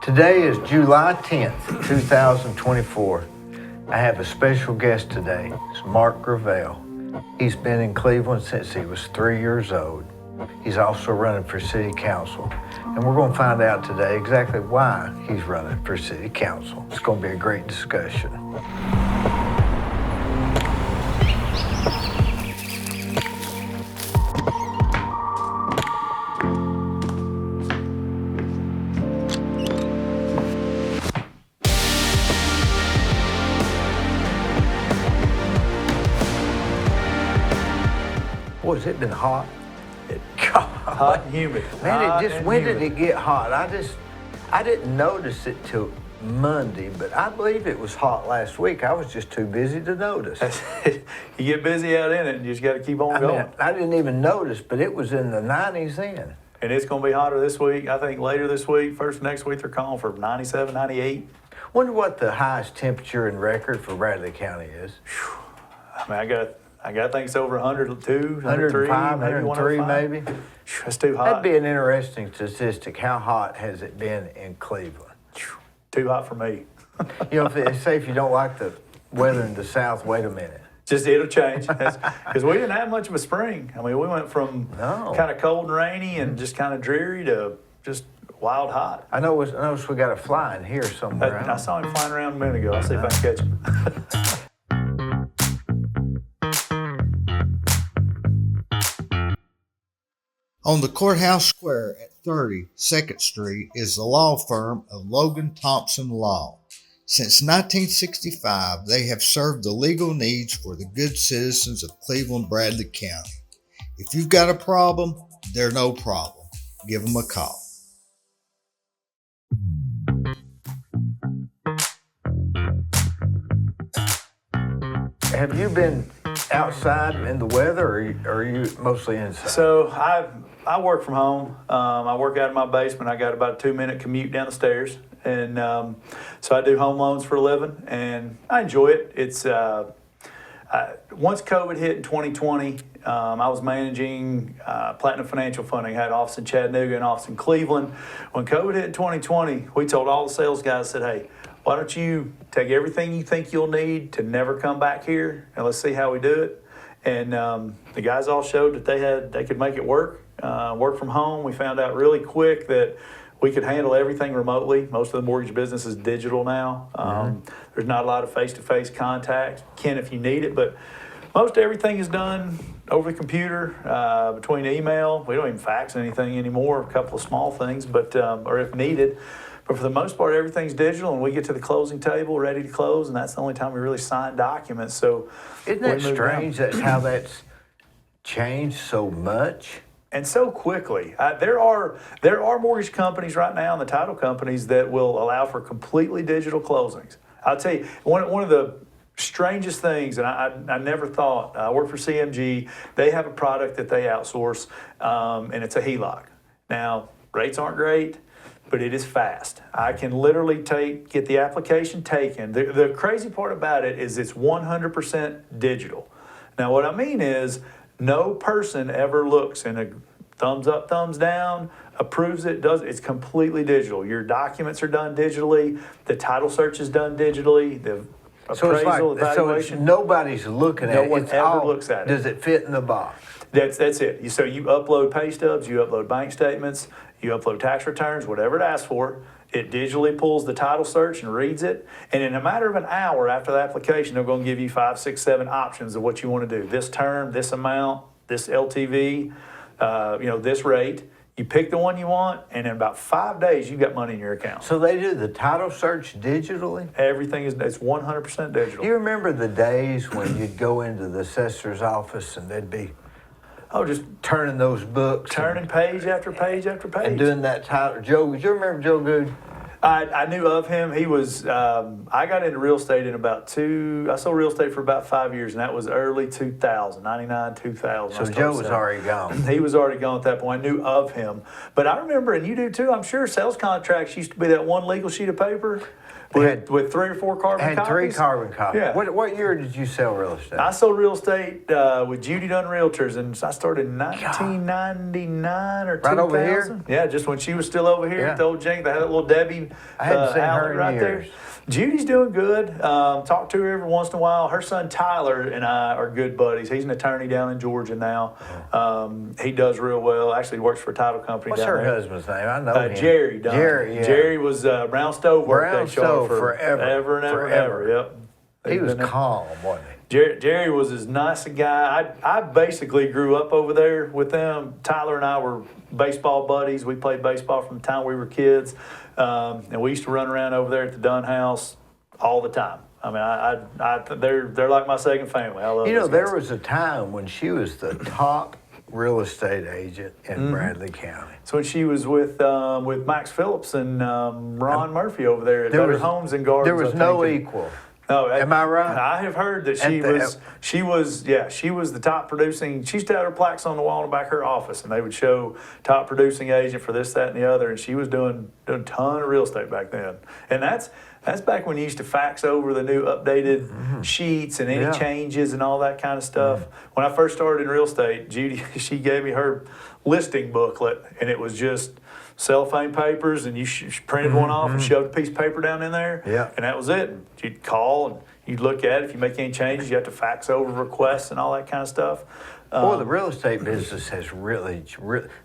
Today is July 10th, 2024. I have a special guest today. It's Mark Gravelle. He's been in Cleveland since he was 3 years old. He's also running for city council. And we're going to find out today exactly why he's running for city council. It's going to be a great discussion. Boy, has it been hot? God. Hot and humid. Man, when did it get hot? I didn't notice it till Monday, but I believe it was hot last week. I was just too busy to notice. You get busy out in it, and you just got to keep on going. I didn't even notice, but it was in the 90s then. And it's going to be hotter this week. I think later this week, first next week, they're calling for 97, 98. Wonder what the highest temperature in record for Bradley County is. I mean, I got things over 102, 103, 103 maybe. That's too hot. That'd be an interesting statistic. How hot has it been in Cleveland? Too hot for me. You know, if you don't like the weather in the South, wait a minute. Just it'll change because we didn't have much of a spring. I mean, we went from kind of cold and rainy and just kind of dreary to just wild hot. I noticed we got a fly in here somewhere. I saw him flying around a minute ago. I'll see if I can catch him. On the courthouse square at 30 2nd Street is the law firm of Logan Thompson Law. Since 1965, they have served the legal needs for the good citizens of Cleveland, Bradley County. If you've got a problem, they're no problem. Give them a call. Have you been outside in the weather, or are you mostly inside? So I work from home. I work out of my basement. I got about a 2-minute commute down the stairs, and so I do home loans for a living, and I enjoy it. It's once COVID hit in 2020, I was managing Platinum Financial Funding. I had an office in Chattanooga and an office in Cleveland. When COVID hit in 2020, we told all the sales guys, said, "Hey, why don't you take everything you think you'll need to never come back here, and let's see how we do it." And the guys all showed that they could make it work. Work from home. We found out really quick that we could handle everything remotely. Most of the mortgage business is digital now. There's not a lot of face-to-face contact. Can if you need it, but most everything is done over the computer, between email. We don't even fax anything anymore, a couple of small things, but or if needed. But for the most part, everything's digital, and we get to the closing table ready to close, and that's the only time we really sign documents. So isn't that strange? That's how that's changed so much and so quickly. There are mortgage companies right now, and the title companies that will allow for completely digital closings. I'll tell you, one of the strangest things, and I never thought. I work for CMG. They have a product that they outsource, and it's a HELOC. Now rates aren't great, but it is fast. I can literally get the application taken. The crazy part about it is it's 100% digital. Now what I mean is no person ever looks and a thumbs up, thumbs down, approves it, it's completely digital. Your documents are done digitally. The title search is done digitally. The appraisal, evaluation. So nobody's looking at it. No one ever looks at it. Does it fit in the box? That's it. So you upload pay stubs, you upload bank statements, you upload tax returns, whatever it asks for. It digitally pulls the title search and reads it. And in a matter of an hour after the application, they're going to give you 5, 6, 7 options of what you want to do. This term, this amount, this LTV, this rate. You pick the one you want, and in about 5 days, you've got money in your account. So they do the title search digitally? Everything it's 100% digital. You remember the days when you'd go into the assessor's office and they'd be just turning those books. Turning page after page after page. And doing that title. Joe, do you remember Joe Good? I knew of him. He was, I got into real estate in I sold real estate for about 5 years, and that was early 2000, 99, 2000. So Joe was already gone. He was already gone at that point. I knew of him. But I remember, and you do too, I'm sure, sales contracts used to be that one legal sheet of paper. With 3 or 4 carbon copies? Had 3 carbon copies. Yeah. What year did you sell real estate? I sold real estate with Judy Dunn Realtors, and I started in 1999 or 2000. Right over here? Yeah, just when she was still over here at the old Jank. They had that little Debbie main I hadn't seen her outlet in right years. there. Judy's doing good. Talk to her every once in a while. Her son Tyler and I are good buddies. He's an attorney down in Georgia now. He does real well. Actually works for a title company What's down her there. husband's name? I know him. Jerry Dunn. Jerry, yeah. Jerry was Brown Stove worked Brown HR Stove for forever. ever and ever and Forever. ever. Yep. He He's was been there. calm, wasn't he? Jerry was as nice a guy. I basically grew up over there with them. Tyler and I were baseball buddies. We played baseball from the time we were kids, and we used to run around over there at the Dunn house all the time. I mean, they're like my second family. I love You know, those there guys. was a time when she was the top real estate agent in Bradley County. So when she was with Max Phillips and Ron Murphy over there at There Better was- Homes and Gardens. There was I no think. equal. No, Am I right? I have heard that she was the top producing. She used to have her plaques on the wall in the back of her office, and they would show top producing agent for this, that, and the other. And she was doing a ton of real estate back then. And that's back when you used to fax over the new updated sheets and any Yeah. changes and all that kind of stuff. When I first started in real estate, Judy, she gave me her listing booklet, and it was just cellophane papers, and you printed one off and shoved a piece of paper down in there, Yeah. and that was it. And you'd call and you'd look at it. If you make any changes, you have to fax over requests and all that kind of stuff. Boy, the real estate business has really.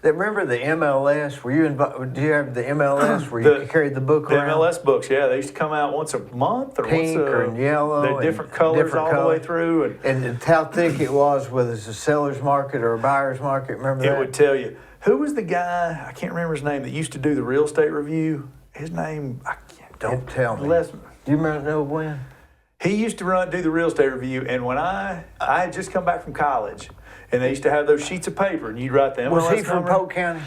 Remember the MLS? Were you involved? Do you have the MLS where you carried the book The around? MLS books, yeah, they used to come out once a month or Pink once a, or yellow They're and different colors different all the way colors. through, And how thick it was, whether it's a seller's market or a buyer's market. Remember it that? would tell you who was the guy. I can't remember his name that used to do the real estate review. His name, I can't. Don't tell me. Les, Do you know when? He used to do the real estate review, and when I had just come back from college, and they used to have those sheets of paper, and you'd write the MLS Was he from number. Polk County?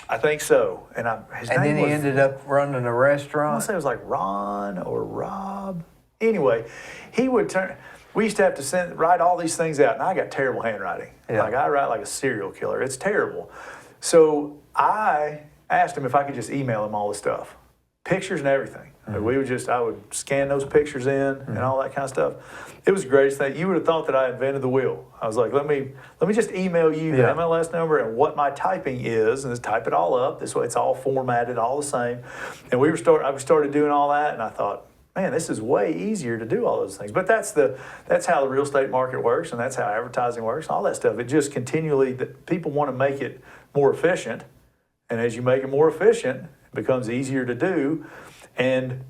I think so. And his And name then he was, ended up running a I want restaurant. to say it was like Ron or Rob. Anyway, he would turn. We used to have to write all these things out, and I got terrible handwriting. Yeah. Like I write like a serial killer. It's terrible. So I asked him if I could just email him all the stuff, pictures and everything. I would scan those pictures in and all that kind of stuff. It was the greatest thing. You would have thought that I invented the wheel. I was like, let me just email you the Yeah. MLS number and what my typing is, and just type it all up. This way, it's all formatted, all the same. And I started doing all that, and I thought, man, this is way easier to do all those things. But that's how the real estate market works, and that's how advertising works, all that stuff. It just continually that people want to make it more efficient, and as you make it more efficient, it becomes easier to do, and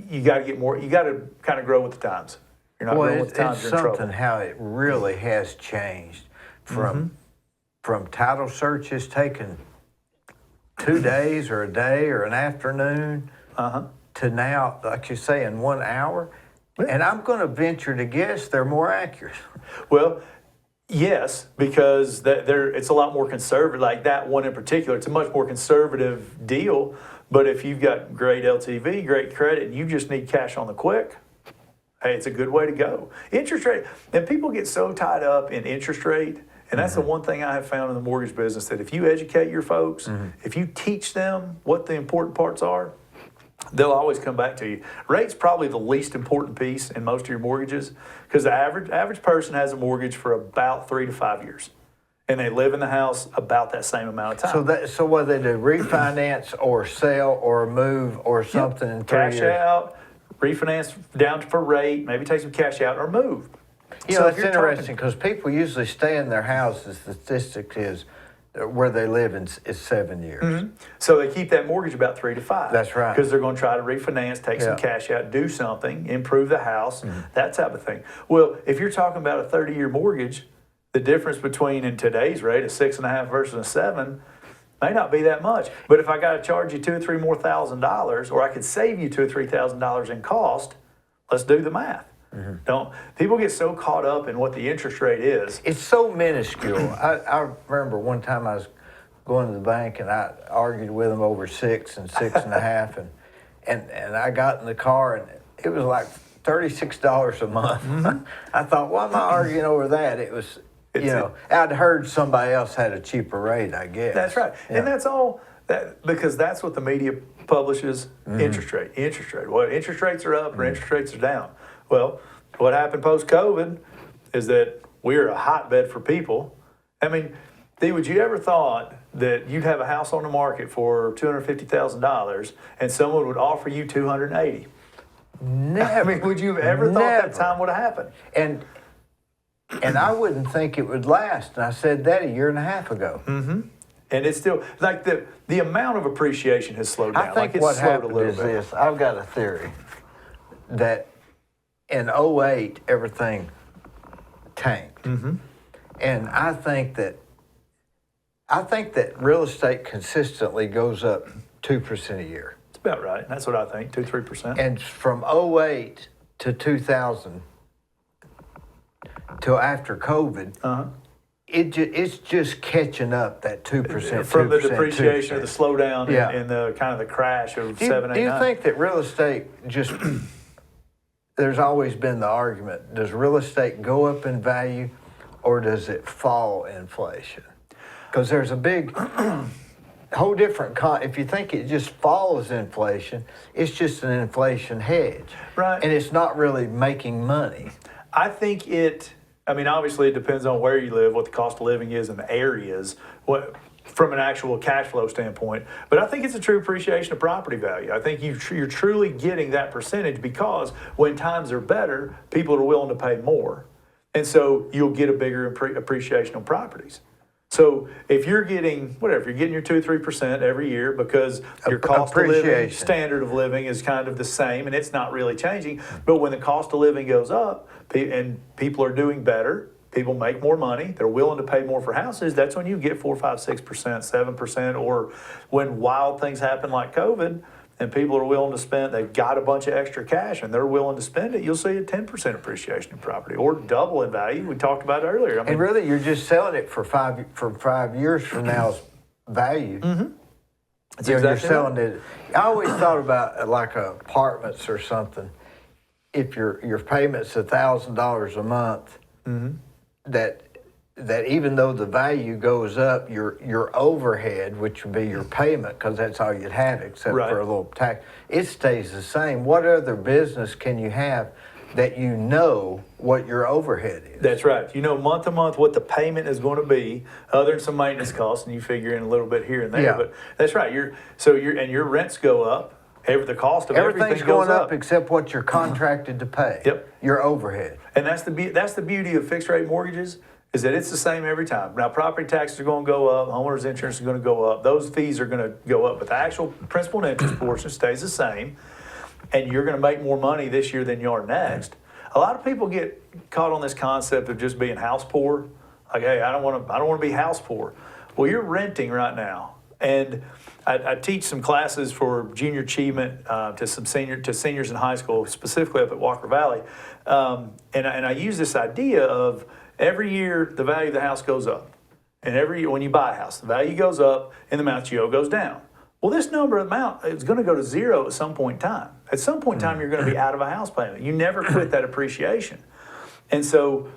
you got to get more. You got to kind of grow with the times. You're not Boy, growing with the times, it's you're in something trouble. how it really has changed from title searches taking 2 days or a day or an afternoon to now, like you say, in 1 hour. And I'm going to venture to guess they're more accurate. Well, yes, because it's a lot more conservative. Like that one in particular, it's a much more conservative deal. But if you've got great LTV, great credit, and you just need cash on the quick, hey, it's a good way to go. Interest rate, and people get so tied up in interest rate, and that's the one thing I have found in the mortgage business, that if you educate your folks, if you teach them what the important parts are, they'll always come back to you. Rate's probably the least important piece in most of your mortgages, because the average person has a mortgage for about 3 to 5 years, and they live in the house about that same amount of time. So what they do, refinance or sell or move or something in 3 Cash years? out, refinance down for rate, maybe take some cash out or move. You So know, if it's you're interesting because people usually stay in their houses. The statistic is where they live is 7 years. So they keep that mortgage about 3 to 5. That's right. Because they're going to try to refinance, take some Yeah. cash out, do something, improve the house, that type of thing. Well, if you're talking about a 30-year mortgage, the difference between in today's rate a 6.5 versus a 7 may not be that much. But if I got to charge you $2,000 or $3,000 more, or I could save you $2,000 or $3,000 in cost, let's do the math. Don't people get so caught up in what the interest rate is? It's so minuscule. I remember one time I was going to the bank and I argued with them over 6 and 6.5, and I got in the car and it was like $36 a month. I thought, why am I arguing over that? It was, I'd heard somebody else had a cheaper rate, I guess. That's right, Yeah. and that's all that because that's what the media publishes. Interest rate. Well, interest rates are up or interest rates are down. Well, what happened post-COVID is that we're a hotbed for people. I mean, Dee, would you ever thought that you'd have a house on the market for $250,000 and someone would offer you $280,000? Never. I mean, would you have ever thought that time would have happened? And I wouldn't think it would last. And I said that a year and a half ago. Mm-hmm. And it's still, like the amount of appreciation has slowed down. I think like what slowed happened a little is bit. this. I've got a theory that in '08, everything tanked. Mm-hmm. And I think that real estate consistently goes up 2% a year. It's about right. That's what I think, 2-3%. And from '08 to 2000 till after COVID, it's just catching up that 2%. From the 2%, depreciation 2%. or the slowdown Yeah. and the kind of the crash of Do 7, 8, you 9. think that real estate just, there's always been the argument, does real estate go up in value or does it fall inflation? Because there's a big, whole different, if you think it just follows inflation, it's just an inflation hedge. Right. And it's not really making money. I think obviously it depends on where you live, what the cost of living is in the areas, from an actual cash flow standpoint. But I think it's a true appreciation of property value. I think you're truly getting that percentage because when times are better, people are willing to pay more. And so you'll get a bigger appreciation on properties. So if you're getting, you're getting your 2-3% every year because your cost of living, standard of living is kind of the same and it's not really changing. But when the cost of living goes up and people are doing better, people make more money, they're willing to pay more for houses, that's when you get 4, 5, 6%, 7%, or when wild things happen like COVID and people are willing to spend, they've got a bunch of extra cash and they're willing to spend it, you'll see a 10% appreciation in property or double in value. We talked about it earlier. And really, you're just selling it for 5 years from now's value. Mm-hmm. That's You're exactly selling right. it. I always thought about like apartments or something. If your payment's $1,000 a month, that even though the value goes up, your overhead, which would be your payment, because that's all you'd have except for a little tax, it stays the same. What other business can you have that you know what your overhead is? That's right. You know month to month what the payment is going to be, other than some maintenance costs, and you figure in a little bit here and there. Yeah. But that's right. Your rents go up. The cost of Everything's everything going goes up except what you're contracted to pay. Yep. Your overhead. And that's the beauty of fixed rate mortgages, is that it's the same every time. Now, property taxes are going to go up, homeowners insurance is going to go up, those fees are going to go up, but the actual principal and interest portion stays the same, and you're going to make more money this year than you are next. A lot of people get caught on this concept of just being house poor. Like, hey, I don't want to be house poor. Well, you're renting right now, and I teach some classes for junior achievement to seniors in high school, specifically up at Walker Valley, and I use this idea of every year the value of the house goes up, and every year when you buy a house, the value goes up and the amount you owe goes down. Well, this amount is going to go to zero at some point in time. At some point in time, you're going to be out of a house payment. You never quit that appreciation, and so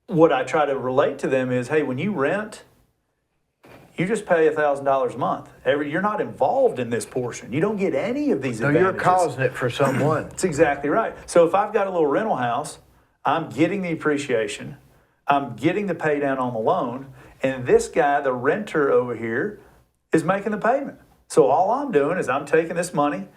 what I try to relate to them is, hey, when you rent, you just pay $1,000 a month. You're not involved in this portion. You don't get any of these advantages. No, you're causing it for someone. That's exactly right. So if I've got a little rental house, I'm getting the appreciation, I'm getting the pay down on the loan, and this guy, the renter over here, is making the payment. So all I'm doing is I'm taking this money,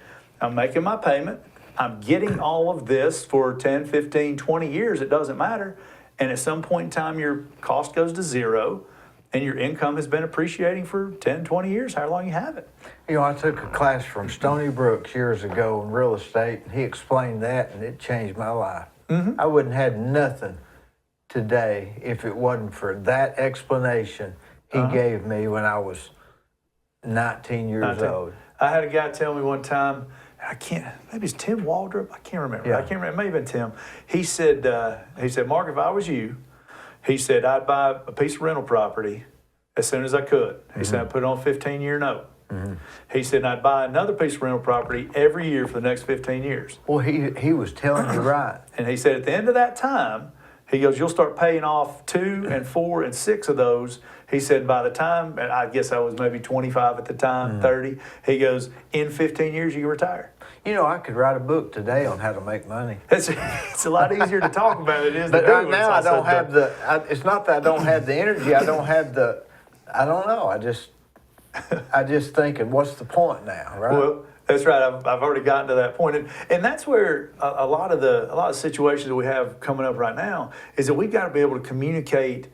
I'm making my payment, I'm getting all of this for 10, 15, 20 years, it doesn't matter, and at some point in time your cost goes to zero, and your income has been appreciating for 10, 20 years, however long you have it. You know, I took a class from Stony Brooks years ago in real estate, and he explained that, and it changed my life. I wouldn't have nothing today if it wasn't for that explanation he gave me when I was 19 years old. I had a guy tell me one time, maybe it's Tim Waldrop, I can't remember. Yeah. I can't remember, it may have been Tim. He said, Mark, if I was you, he said, I'd buy a piece of rental property as soon as I could. He said, I'd put it on a 15-year note. He said, I'd buy another piece of rental property every year for the next 15 years. Well, he was telling you right. And he said, at the end of that time, he goes, you'll start paying off 2 and 4 and 6 of those. He said, by the time, and I guess I was maybe 25 at the time, 30, he goes, in 15 years, you can retire. You know, I could write a book today on how to make money. It's a lot easier to talk about it is to But do right it. now, I don't have it's not that I don't have the energy. I don't know. I just thinking, what's the point now, right? Well, that's right. I've already gotten to that point, and that's where a lot of the situations that we have coming up right now is that we've got to be able to communicate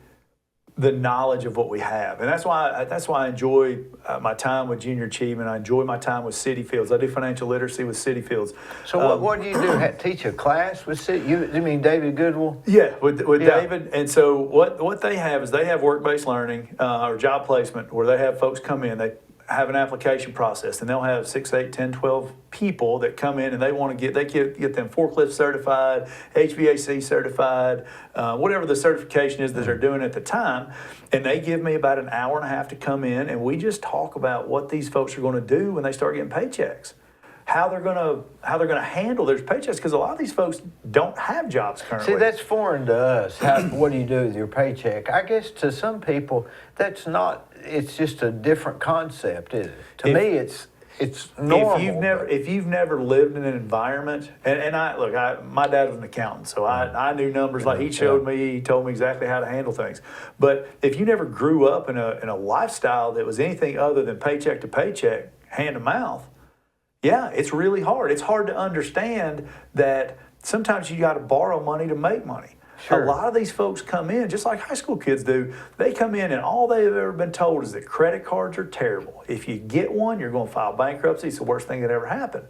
the knowledge of what we have, and that's why I enjoy my time with Junior Achievement. I enjoy my time with City Fields. I do financial literacy with City Fields. So what do you do? Teach a class with City? You mean David Goodwill? Yeah, with Yeah. David. And so what they have is they have work-based learning or job placement where they have folks come in. They have an application process, and they'll have 6, 8, 10, 12 people that come in and they want to get them forklift certified, HVAC certified, whatever the certification is that they're doing at the time. And they give me about an hour and a half to come in, and we just talk about what these folks are going to do when they start getting paychecks. How they're gonna handle their paychecks, because a lot of these folks don't have jobs currently. See, that's foreign to us. What do you do with your paycheck? I guess to some people, that's not. It's just a different concept, isn't it? To me, it's normal. If you've never lived in an environment, and my dad was an accountant, so I knew numbers like he showed me. He told me exactly how to handle things. But if you never grew up in a lifestyle that was anything other than paycheck to paycheck, hand to mouth. Yeah, it's really hard. It's hard to understand that sometimes you got to borrow money to make money. Sure. A lot of these folks come in, just like high school kids do, they come in and all they've ever been told is that credit cards are terrible. If you get one, you're going to file bankruptcy. It's the worst thing that ever happened.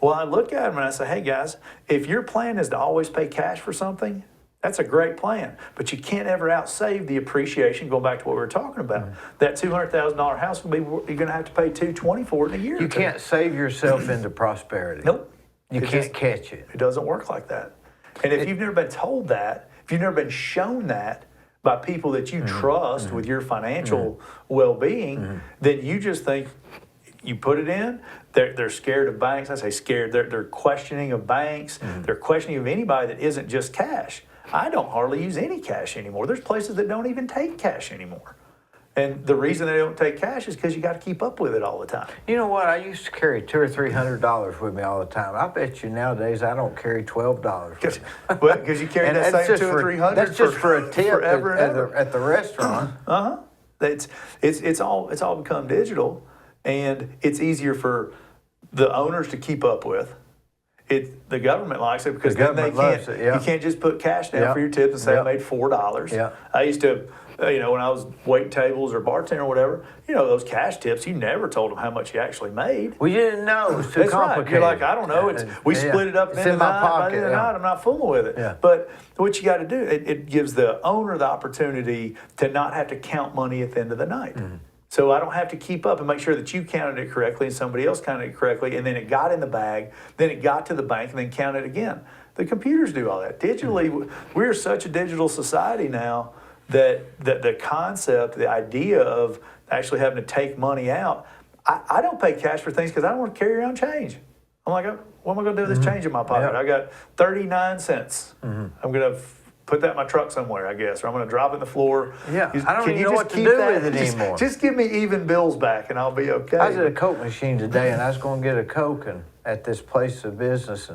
Well, I look at them and I say, hey guys, if your plan is to always pay cash for something, that's a great plan, but you can't ever outsave the appreciation. Going back to what we were talking about, that $200,000 house will be you're going to have to pay $220,000 for it in a year. You can't save yourself into prosperity. Nope, You can't catch it. It doesn't work like that. And if you've never been told that, if you've never been shown that by people that you trust with your financial well-being, then you just think you put it in. They're scared of banks. I say scared. They're questioning of banks. They're questioning of anybody that isn't just cash. I don't hardly use any cash anymore. There's places that don't even take cash anymore. And the reason they don't take cash is because you got to keep up with it all the time. You know what? I used to carry $200 or $300 with me all the time. I bet you nowadays I don't carry $12 with me. Well, because you carry that same $200 or $300. That's just for a tip forever and ever. at the restaurant. It's all become digital, and it's easier for the owners to keep up with. The government likes it because then they can't. You can't just put cash down for your tips and say I made $4. Yeah. I used to, when I was waiting tables or bartending or whatever, those cash tips, you never told them how much you actually made. Well, you didn't know. It was too That's complicated. Right. You're like, I don't know. We split it up at the end of the night. By the end of the night, I'm not fooling with it. Yeah. But what you got to do, it gives the owner the opportunity to not have to count money at the end of the night. So I don't have to keep up and make sure that you counted it correctly and somebody else counted it correctly, and then it got in the bag, then it got to the bank, and then counted again. The computers do all that. Digitally, we're such a digital society now that the concept, the idea of actually having to take money out, I don't pay cash for things because I don't want to carry around change. I'm like, what am I going to do with this change in my pocket? Yeah. I got 39 cents. I'm going to put that in my truck somewhere, I guess, or I'm going to drop it in the floor. Yeah, I don't even know what to do with it anymore. Just give me even bills back and I'll be okay. I was at a Coke machine today, and I was going to get a Coke at this place of business,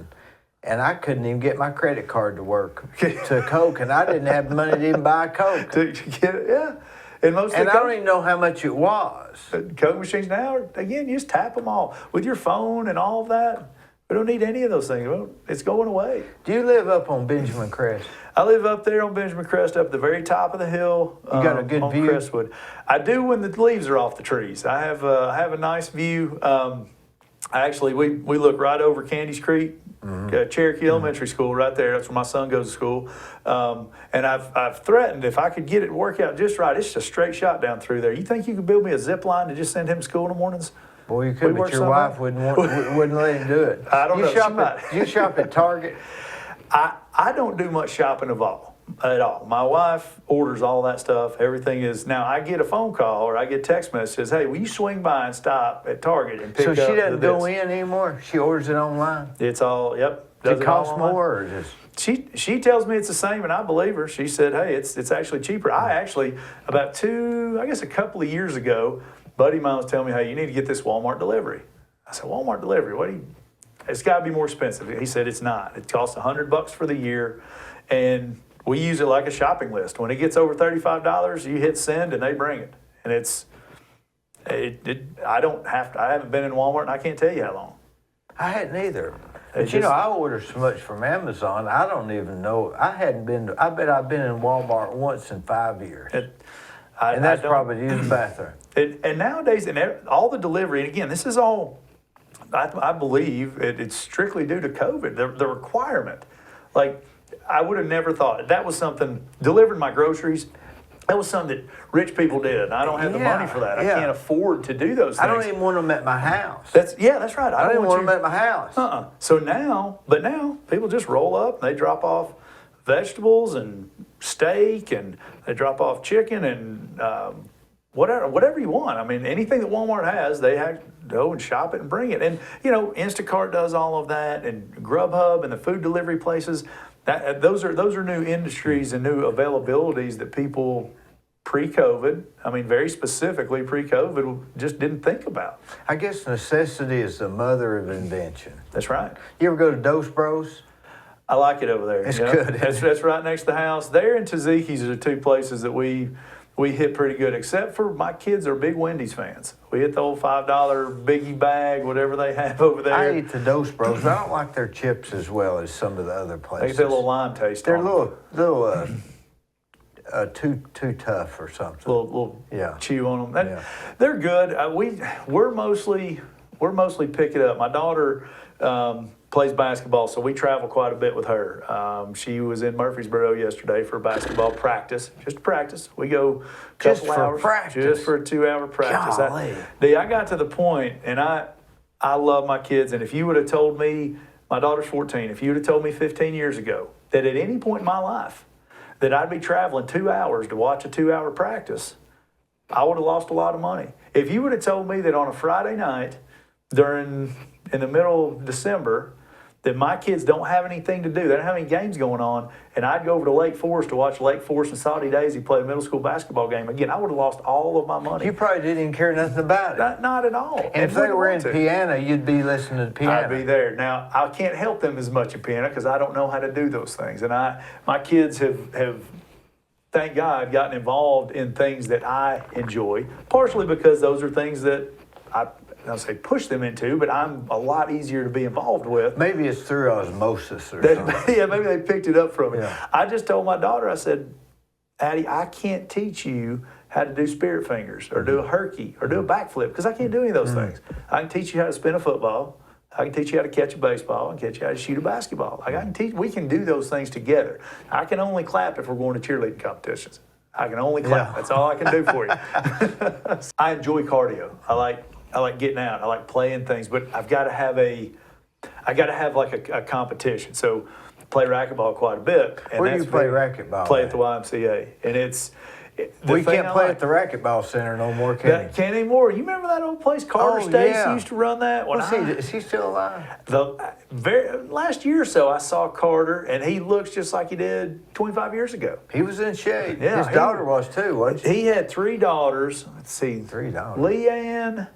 and I couldn't even get my credit card to work to Coke, and I didn't have the money to even buy a Coke. to get it, yeah. And I don't even know how much it was. Coke machines now, again, you just tap them all with your phone and all of that. We don't need any of those things. It's going away. Do you live up on Benjamin Crest? I live up there on Benjamin Crest, up the very top of the hill. You got a good on view? Crestwood. I do when the leaves are off the trees. I have a nice view. We look right over Candies Creek, Cherokee Elementary School right there. That's where my son goes to school. And I've threatened if I could get it to work out just right, it's just a straight shot down through there. You think you could build me a zip line to just send him to school in the mornings? Boy, you could, but your wife wouldn't let him do it. I don't know. You shop at Target? I don't do much shopping at all. My wife orders all that stuff. Everything is now. I get a phone call or I get text messages. Hey, will you swing by and stop at Target and pick up? So she doesn't go in anymore. She orders it online. It's all Does it cost more or just? She tells me it's the same, and I believe her. She said, "Hey, it's actually cheaper." I actually a couple of years ago, buddy of mine was telling me, "Hey, you need to get this Walmart delivery." I said, "Walmart delivery? It's got to be more expensive." He said, "It's not. It costs $100 for the year, and we use it like a shopping list. When it gets over $35, you hit send, and they bring it, and it's I haven't been in Walmart and I can't tell you how long. I hadn't either. But It you know, just- I order so much from Amazon, I don't even know. I hadn't been, I bet I've been in Walmart once in 5 years. And that's probably to use the bathroom. And nowadays, all the delivery, and again, this is all, I believe it's strictly due to COVID, the requirement. Like, I would have never thought that was something, delivering my groceries, that was something that rich people did. And I don't have the money for that. I can't afford to do those things. I don't even want them at my house. That's right. I don't even want them at my house. So now people just roll up and they drop off vegetables and steak and they drop off chicken and whatever you want. I mean, anything that Walmart has, they have to go and shop it and bring it. And, you know, Instacart does all of that, and Grubhub and the food delivery places. Those are new industries and new availabilities that people pre-COVID, I mean, very specifically pre-COVID, just didn't think about. I guess necessity is the mother of invention. That's right. You ever go to Dos Bros? I like it over there. It's good. That's right next to the house. There and Taziki's are the two places that we hit pretty good, except for my kids are big Wendy's fans. We hit the old $5 biggie bag, whatever they have over there. I eat the Dos Bros. I don't like their chips as well as some of the other They places. get that little lime taste. They're on a little too tough or something. little Yeah. chew on them. Yeah. They're good. We're mostly pick it up. My daughter plays basketball, so we travel quite a bit with her. She was in Murfreesboro yesterday for basketball practice, just to practice. We go a Just couple for hours, practice? just for a 2-hour practice. Golly. I got to the point, and I love my kids. And if you would have told me, my daughter's 14, if you would have told me 15 years ago that at any point in my life that I'd be traveling 2 hours to watch a 2-hour practice, I would have lost a lot of money. If you would have told me that on a Friday night in the middle of December that my kids don't have anything to do, they don't have any games going on, and I'd go over to Lake Forest to watch Lake Forest and Saudi Daisy play a middle school basketball game, again, I would have lost all of my money. You probably didn't even care nothing about it. Not at all. And if they were in piano, you'd be listening to piano. I'd be there. Now, I can't help them as much in piano because I don't know how to do those things. And my kids have, thank God, gotten involved in things that I enjoy, partially because those are things that I'll say push them into, but I'm a lot easier to be involved with. Maybe it's through osmosis or something. Yeah, maybe they picked it up from me. Yeah. I just told my daughter, I said, Addie, I can't teach you how to do spirit fingers or do a herky or do a backflip because I can't do any of those things. I can teach you how to spin a football. I can teach you how to catch a baseball and teach you how to shoot a basketball. We can do those things together. I can only clap if we're going to cheerleading competitions. I can only clap. Yeah. That's all I can do for you. I enjoy cardio. I like getting out. I like playing things, but I've got to have like a competition. So play racquetball quite a bit. And Where do you play racquetball? Play at the YMCA, and we can't play at the racquetball center no more, can we? Can't anymore. You remember that old place, Carter Stacy used to run that? Is he still alive? Last year or so, I saw Carter, and he looks just like he did 25 years ago. He was in shape. Yeah, His daughter was too, wasn't she? He had 3 daughters. Let's see. 3 daughters. Leanne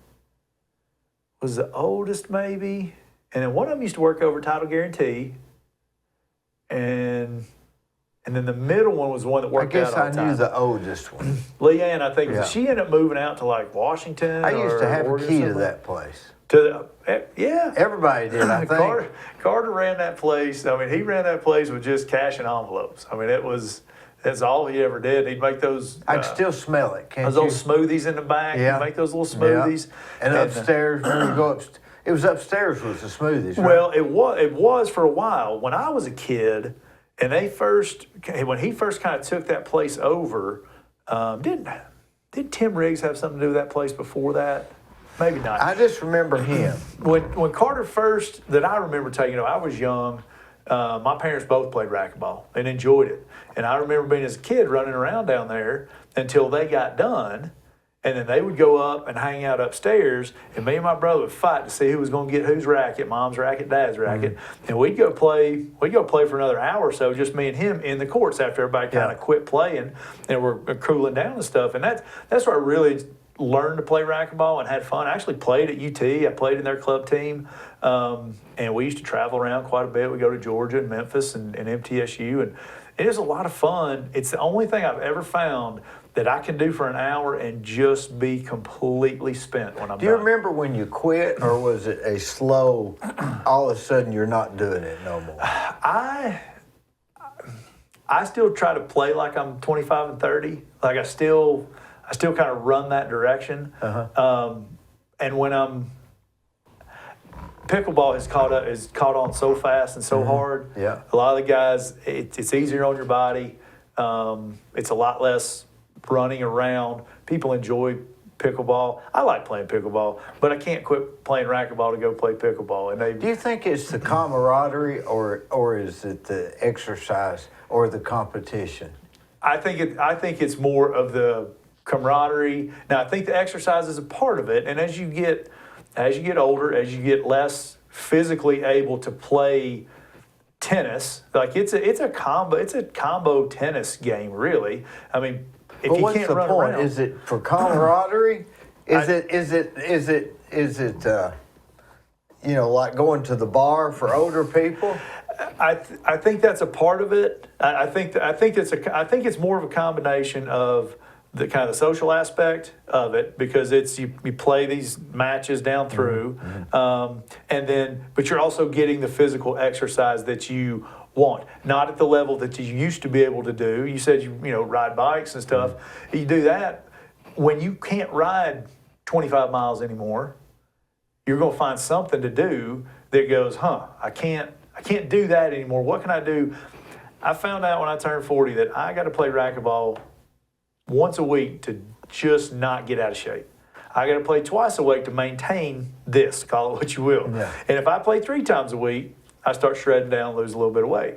was the oldest, maybe. And then one of them used to work over Title Guarantee. And then the middle one was the one that worked out all the time. I guess I knew the oldest one. Leanne, I think, Yeah. she ended up moving out to like Washington. I used to have a Oregon key to somewhere. that place. Yeah. Everybody did, I think. Carter ran that place. I mean, he ran that place with just cash and envelopes. I mean, that's all he ever did. He'd make those. I can still smell it, can't those you? little smoothies in the back. Yeah. He'd make those little smoothies. Yeah. And upstairs, when you go upstairs, it was upstairs with the smoothies, right? Well, it was for a while. When I was a kid, and when he first kind of took that place over, did Tim Riggs have something to do with that place before that? Maybe not. I just remember him. When Carter first, that I remember taking, I was young. My parents both played racquetball and enjoyed it. And I remember being as a kid running around down there until they got done. And then they would go up and hang out upstairs, and me and my brother would fight to see who was going to get whose racket, mom's racket, dad's racket. And we'd go play for another hour or so, just me and him in the courts after everybody kind of quit playing and we're cooling down and stuff. And that's where I really learned to play racquetball and had fun. I actually played at UT. I played in their club team. And we used to travel around quite a bit. We go to Georgia and Memphis and MTSU. And it is a lot of fun. It's the only thing I've ever found that I can do for an hour and just be completely spent when I'm Do you done. remember when you quit, or was it a slow, all of a sudden you're not doing it no more? I still try to play like I'm 25 and 30. Like I still kind of run that direction. And when pickleball is caught on so fast and so hard. Yeah. A lot of the guys, it's easier on your body. It's a lot less running around. People enjoy pickleball. I like playing pickleball, but I can't quit playing racquetball to go play pickleball. And Do you think it's the camaraderie, or is it the exercise or the competition? I think it's more of the camaraderie. Now I think the exercise is a part of it, and as you get older, as you get less physically able to play tennis, like it's a combo tennis game, really. I mean, if But you what's can't the run point? around, Is it for camaraderie? Is it like going to the bar for older people? I think that's a part of it. I think it's more of a combination of the kind of the social aspect of it, because it's you play these matches down through, and then but you're also getting the physical exercise that you want, not at the level that you used to be able to do. You said you ride bikes and stuff. You do that when you can't ride 25 miles anymore. You're going to find something to do that goes, I can't do that anymore. What can I do? I found out when I turned 40 that I got to play racquetball once a week to just not get out of shape. I got to play twice a week to maintain this, call it what you will. Yeah. And if I play 3 times a week, I start shredding down, lose a little bit of weight.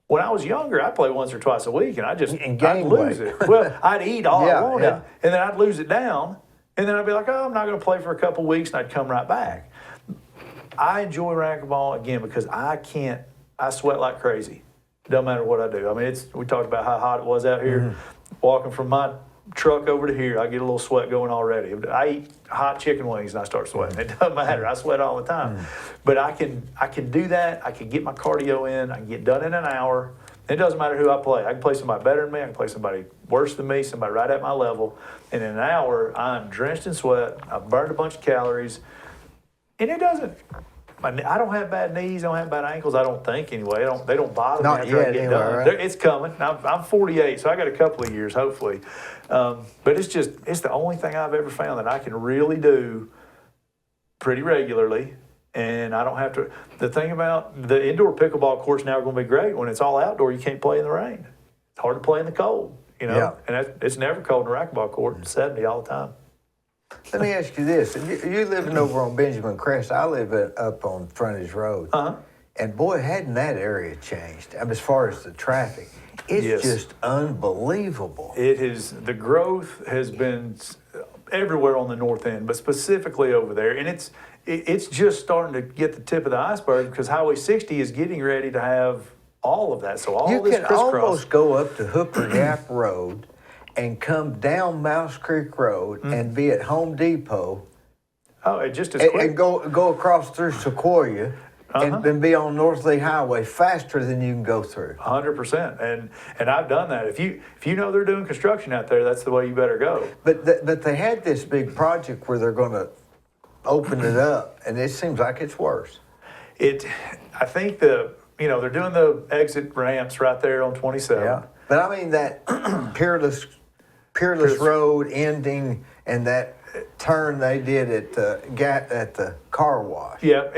When I was younger, I'd play once or twice a week, and I'd gain lose weight. it. Well, I'd eat all I wanted, yeah. and then I'd lose it down, and then I'd be like, I'm not going to play for a couple weeks, and I'd come right back. I enjoy racquetball, again, because I sweat like crazy. Doesn't matter what I do. I mean, we talked about how hot it was out here. Walking from my truck over to here, I get a little sweat going already. I eat hot chicken wings and I start sweating. It doesn't matter. I sweat all the time. But I can do that. I can get my cardio in. I can get done in an hour. It doesn't matter who I play. I can play somebody better than me. I can play somebody worse than me, somebody right at my level. And in an hour, I'm drenched in sweat. I've burned a bunch of calories. And it doesn't... I don't have bad knees. I don't have bad ankles. I don't think anyway. They don't bother me Not after I yet, get anyway, done. right? It's coming. I'm 48, so I got a couple of years hopefully. But it's the only thing I've ever found that I can really do pretty regularly, and I don't have to. The thing about the indoor pickleball courts now are going to be great. When it's all outdoor, you can't play in the rain. It's hard to play in the cold. Yeah. And it's never cold in a racquetball court. It's 70 all the time. Let me ask you this. You living over on Benjamin Crest, I live up on Frontage Road. And boy, hadn't that area changed. I mean, as far as the traffic, it's just unbelievable. The growth has been everywhere on the north end, but specifically over there. And it's just starting to get the tip of the iceberg, because Highway 60 is getting ready to have all of that. So all You this can crisscross. almost go up to Hooper Gap Road and come down Mouse Creek Road and be at Home Depot. Oh, it just as quick. And go across through Sequoia and then be on North Lee Highway faster than you can go through. 100%. And I've done that. If you know they're doing construction out there, that's the way you better go. But they had this big project where they're going to open it up, and it seems like it's worse. I think they're doing the exit ramps right there on 27. Yeah. But I mean that Peerless Road ending and that turn they did at the car wash. Yeah,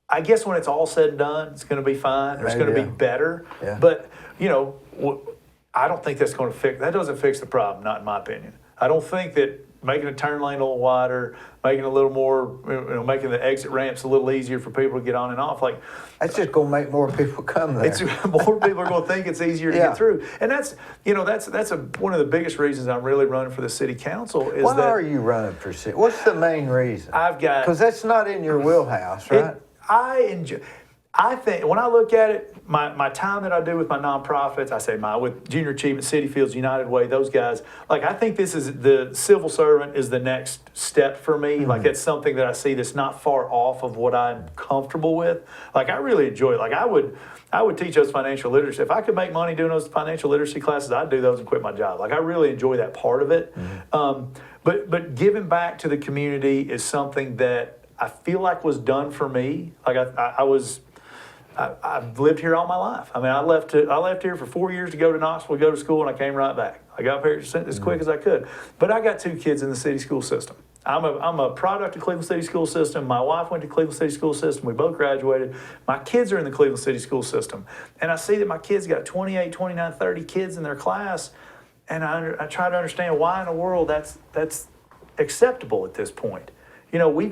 I guess when it's all said and done, it's going to be fine. It's going to be better. Yeah. But I don't think that's going to fix. That doesn't fix the problem, not in my opinion. I don't think that making a turn lane a little wider, making a little more, making the exit ramps a little easier for people to get on and off. Like that's just going to make more people come there. More people are going to think it's easier to get through, and that's one of the biggest reasons I'm really running for the city council. Why are you running for city? What's the main reason? I've got because that's not in your wheelhouse, right? I enjoy. I think when I look at it, my time that I do with my nonprofits, I say with Junior Achievement, City Fields, United Way, those guys, like I think this is the civil servant is the next step for me. Like it's something that I see that's not far off of what I'm comfortable with. Like I really enjoy it. Like I would teach those financial literacy. If I could make money doing those financial literacy classes, I'd do those and quit my job. Like I really enjoy that part of it. But giving back to the community is something that I feel like was done for me. Like I've lived here all my life. I mean, I left here for 4 years to go to Knoxville, go to school, and I came right back. I got here as quick as I could. But I got 2 kids in the city school system. I'm a product of Cleveland City School System. My wife went to Cleveland City School System. We both graduated. My kids are in the Cleveland City School System. And I see that my kids got 28, 29, 30 kids in their class. And I try to understand why in the world that's acceptable at this point. You know, we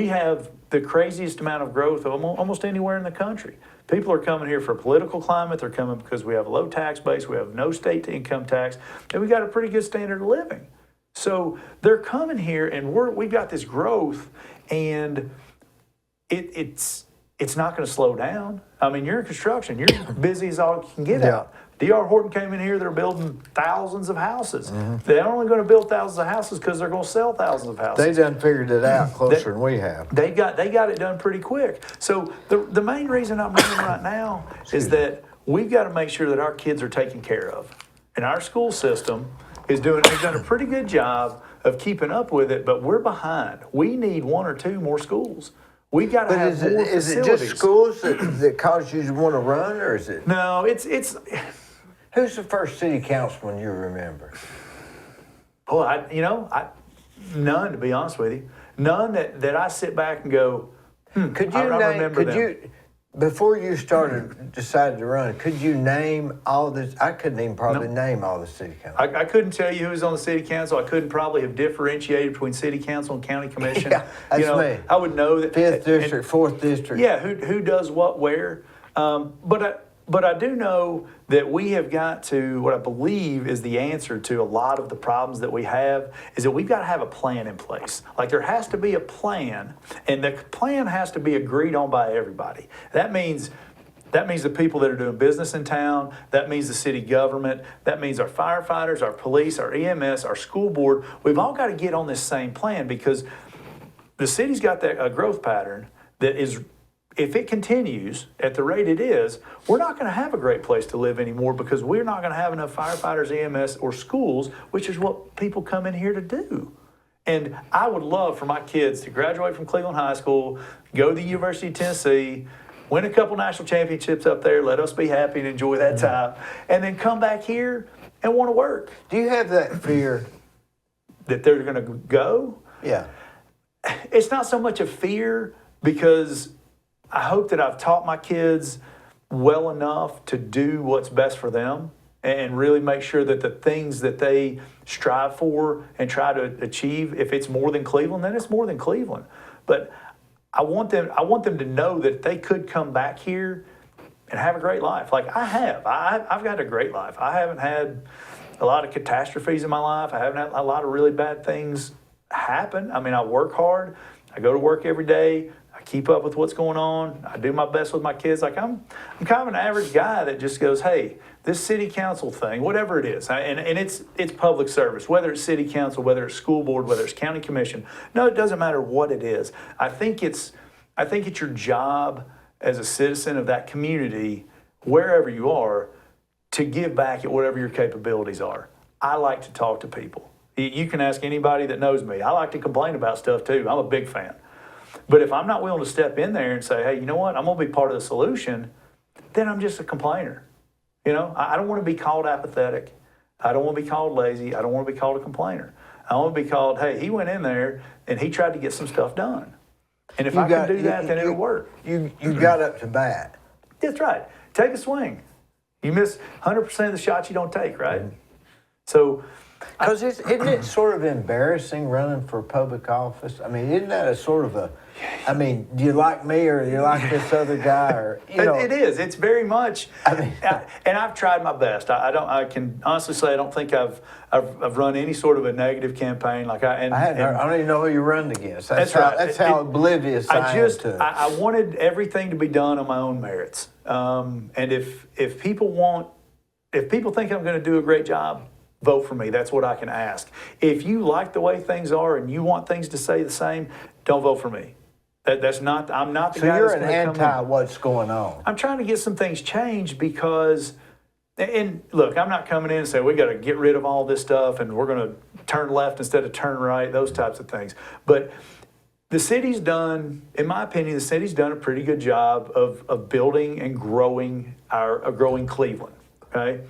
have the craziest amount of growth of almost anywhere in the country. People are coming here for political climate. They're coming because we have a low tax base. We have no state to income tax. And we got a pretty good standard of living. So they're coming here and we've got this growth and it's not going to slow down. I mean, you're in construction. You're busy as all you can get out. D.R. Horton came in here, they're building thousands of houses. They're only going to build thousands of houses because they're going to sell thousands of houses. They done figured it out closer than we have. They got it done pretty quick. So the main reason I'm running right now is that we've got to make sure that our kids are taken care of. And our school system has done a pretty good job of keeping up with it, but we're behind. We need 1 or 2 more schools. We got to have more facilities. Is it just schools that cause you to want to run, or is it? No, it's. Who's the first city councilman you remember? Well, none, to be honest with you. None that I sit back and go, Could you remember them. Before you decided to run, could you name all this? I couldn't even probably name all the city council. I couldn't tell you who was on the city council. I couldn't probably have differentiated between city council and county commission. Yeah, that's me. I would know that. 5th district, 4th district. Yeah, who does what where. But I do know that we have got to, what I believe is the answer to a lot of the problems that we have, is that we've got to have a plan in place. Like there has to be a plan, and the plan has to be agreed on by everybody. That means the people that are doing business in town, that means the city government, that means our firefighters, our police, our EMS, our school board. We've all got to get on this same plan because the city's got a growth pattern that is, if it continues at the rate it is, we're not going to have a great place to live anymore because we're not going to have enough firefighters, EMS, or schools, which is what people come in here to do. And I would love for my kids to graduate from Cleveland High School, go to the University of Tennessee, win a couple national championships up there, let us be happy and enjoy that time, and then come back here and want to work. Do you have that fear? That they're going to go? Yeah. It's not so much a fear because I hope that I've taught my kids well enough to do what's best for them and really make sure that the things that they strive for and try to achieve, if it's more than Cleveland, then it's more than Cleveland. But I want them to know that they could come back here and have a great life. Like I have. I've got a great life. I haven't had a lot of catastrophes in my life. I haven't had a lot of really bad things happen. I mean, I work hard. I go to work every day. I keep up with what's going on. I do my best with my kids. Like I'm kind of an average guy that just goes, hey, this city council thing, whatever it is, and it's public service, whether it's city council, whether it's school board, whether it's county commission. No, it doesn't matter what it is. I think it's your job as a citizen of that community, wherever you are, to give back at whatever your capabilities are. I like to talk to people. You can ask anybody that knows me. I like to complain about stuff too. I'm a big fan. But if I'm not willing to step in there and say, hey, you know what, I'm going to be part of the solution, then I'm just a complainer. You know, I don't want to be called apathetic. I don't want to be called lazy. I don't want to be called a complainer. I want to be called, hey, he went in there and he tried to get some stuff done. And if I can do that, then it'll work. You got up to bat. That's right. Take a swing. You miss 100% of the shots you don't take, right? Mm-hmm. So, because isn't it sort of embarrassing running for public office? I mean, isn't that a sort of a I mean, do you like me or do you like this other guy? Or It is. It's very much. I mean, And I've tried my best. I don't. I can honestly say I don't think I've run any sort of a negative campaign like I. I don't even know who you run against. That's right. That's how oblivious I am to it. I wanted everything to be done on my own merits. And if people think I'm going to do a great job, vote for me. That's what I can ask. If you like the way things are and you want things to stay the same, don't vote for me. That's not. I'm not the so guy. You're that's an gonna come anti in. what's going on. I'm trying to get some things changed because, and look, I'm not coming in and saying we got to get rid of all this stuff and we're going to turn left instead of turn right. Those types of things. But the city's done, in my opinion, the city's done a pretty good job of building and growing growing Cleveland. Okay,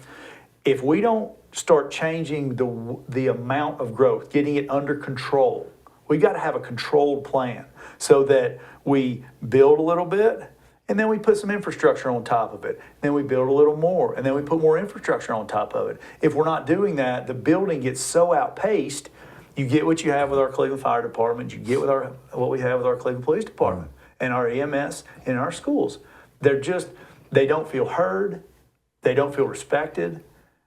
if we don't start changing the amount of growth, getting it under control, we got to have a controlled plan so that we build a little bit and then we put some infrastructure on top of it. Then we build a little more and then we put more infrastructure on top of it. If we're not doing that, the building gets so outpaced. You get what you have with our Cleveland Fire Department. You get what we have with our Cleveland Police Department and our EMS and our schools. They don't feel heard. They don't feel respected.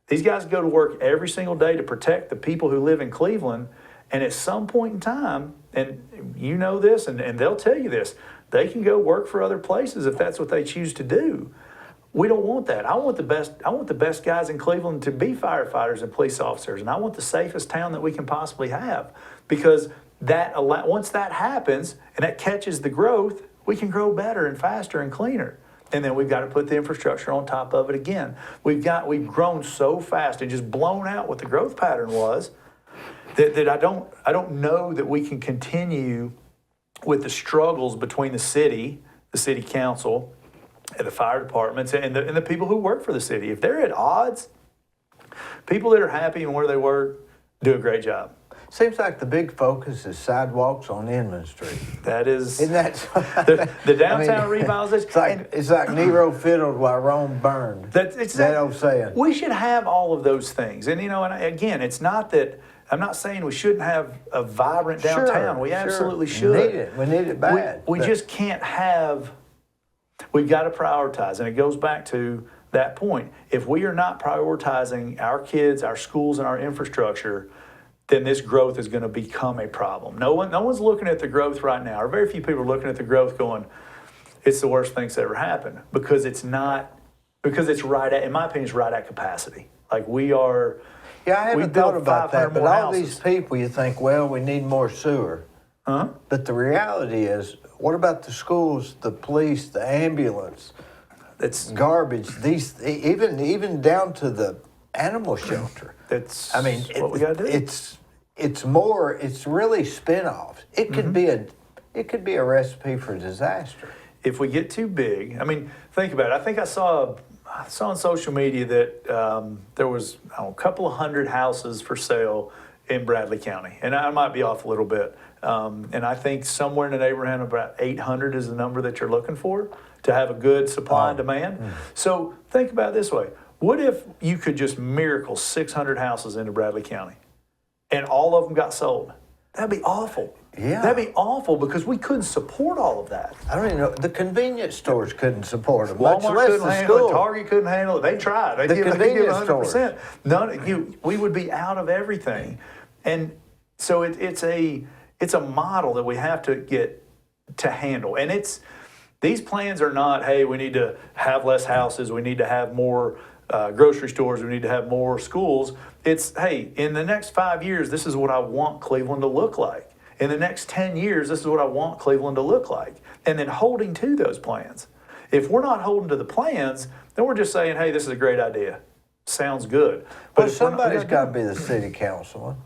These guys go to work every single day to protect the people who live in Cleveland. And at some point in time, and you know this, and they'll tell you this, they can go work for other places if that's what they choose to do. We don't want that. I want the best guys in Cleveland to be firefighters and police officers, and I want the safest town that we can possibly have. Because once that happens and that catches the growth, we can grow better and faster and cleaner. And then we've got to put the infrastructure on top of it again. We've grown so fast and just blown out what the growth pattern was that I don't know that we can continue with the struggles between the city council, and the fire departments, and the people who work for the city. If they're at odds, people that are happy in where they work do a great job. Seems like the big focus is sidewalks on Inman Street. That is, Isn't that the downtown revitalization. It's like Nero fiddled while Rome burned. It's that old saying. We should have all of those things, and again, it's not that. I'm not saying we shouldn't have a vibrant downtown. We absolutely should. We need it bad. We just can't have. We've got to prioritize, and it goes back to that point. If we are not prioritizing our kids, our schools, and our infrastructure, then this growth is going to become a problem. No one's looking at the growth right now, or very few people are looking at the growth going, it's the worst thing that's ever happened, because it's not, because it's right at, in my opinion, it's right at capacity. Like we are. Yeah, I haven't thought about that, but all houses. these people, you think, well, we need more sewer. Huh? But the reality is, what about the schools, the police, the ambulance, It's garbage, these even down to the animal shelter. That's I mean, what we got to do. It's really spin-offs. It could be a recipe for disaster. If we get too big, I mean, think about it. I think I saw on social media that there was a couple of hundred houses for sale in Bradley County, and I might be off a little bit. And I think somewhere in the neighborhood of about 800 is the number that you're looking for to have a good supply and demand. So think about it this way. What if you could just miracle 600 houses into Bradley County and all of them got sold? That'd be awful. Yeah. That'd be awful because we couldn't support all of that. I don't even know. The convenience stores couldn't support them, Walmart much less couldn't the handle school. it. Target couldn't handle it. They tried. They give convenience 100%. We would be out of everything. And so it's a model that we have to get to handle. And these plans are not, hey, we need to have less houses, we need to have more grocery stores, we need to have more schools. It's, hey, in the next 5 years, this is what I want Cleveland to look like. In the next 10 years, this is what I want Cleveland to look like. And then holding to those plans. If we're not holding to the plans, then we're just saying, hey, this is a great idea. Sounds good. But somebody's got to be the city councilman.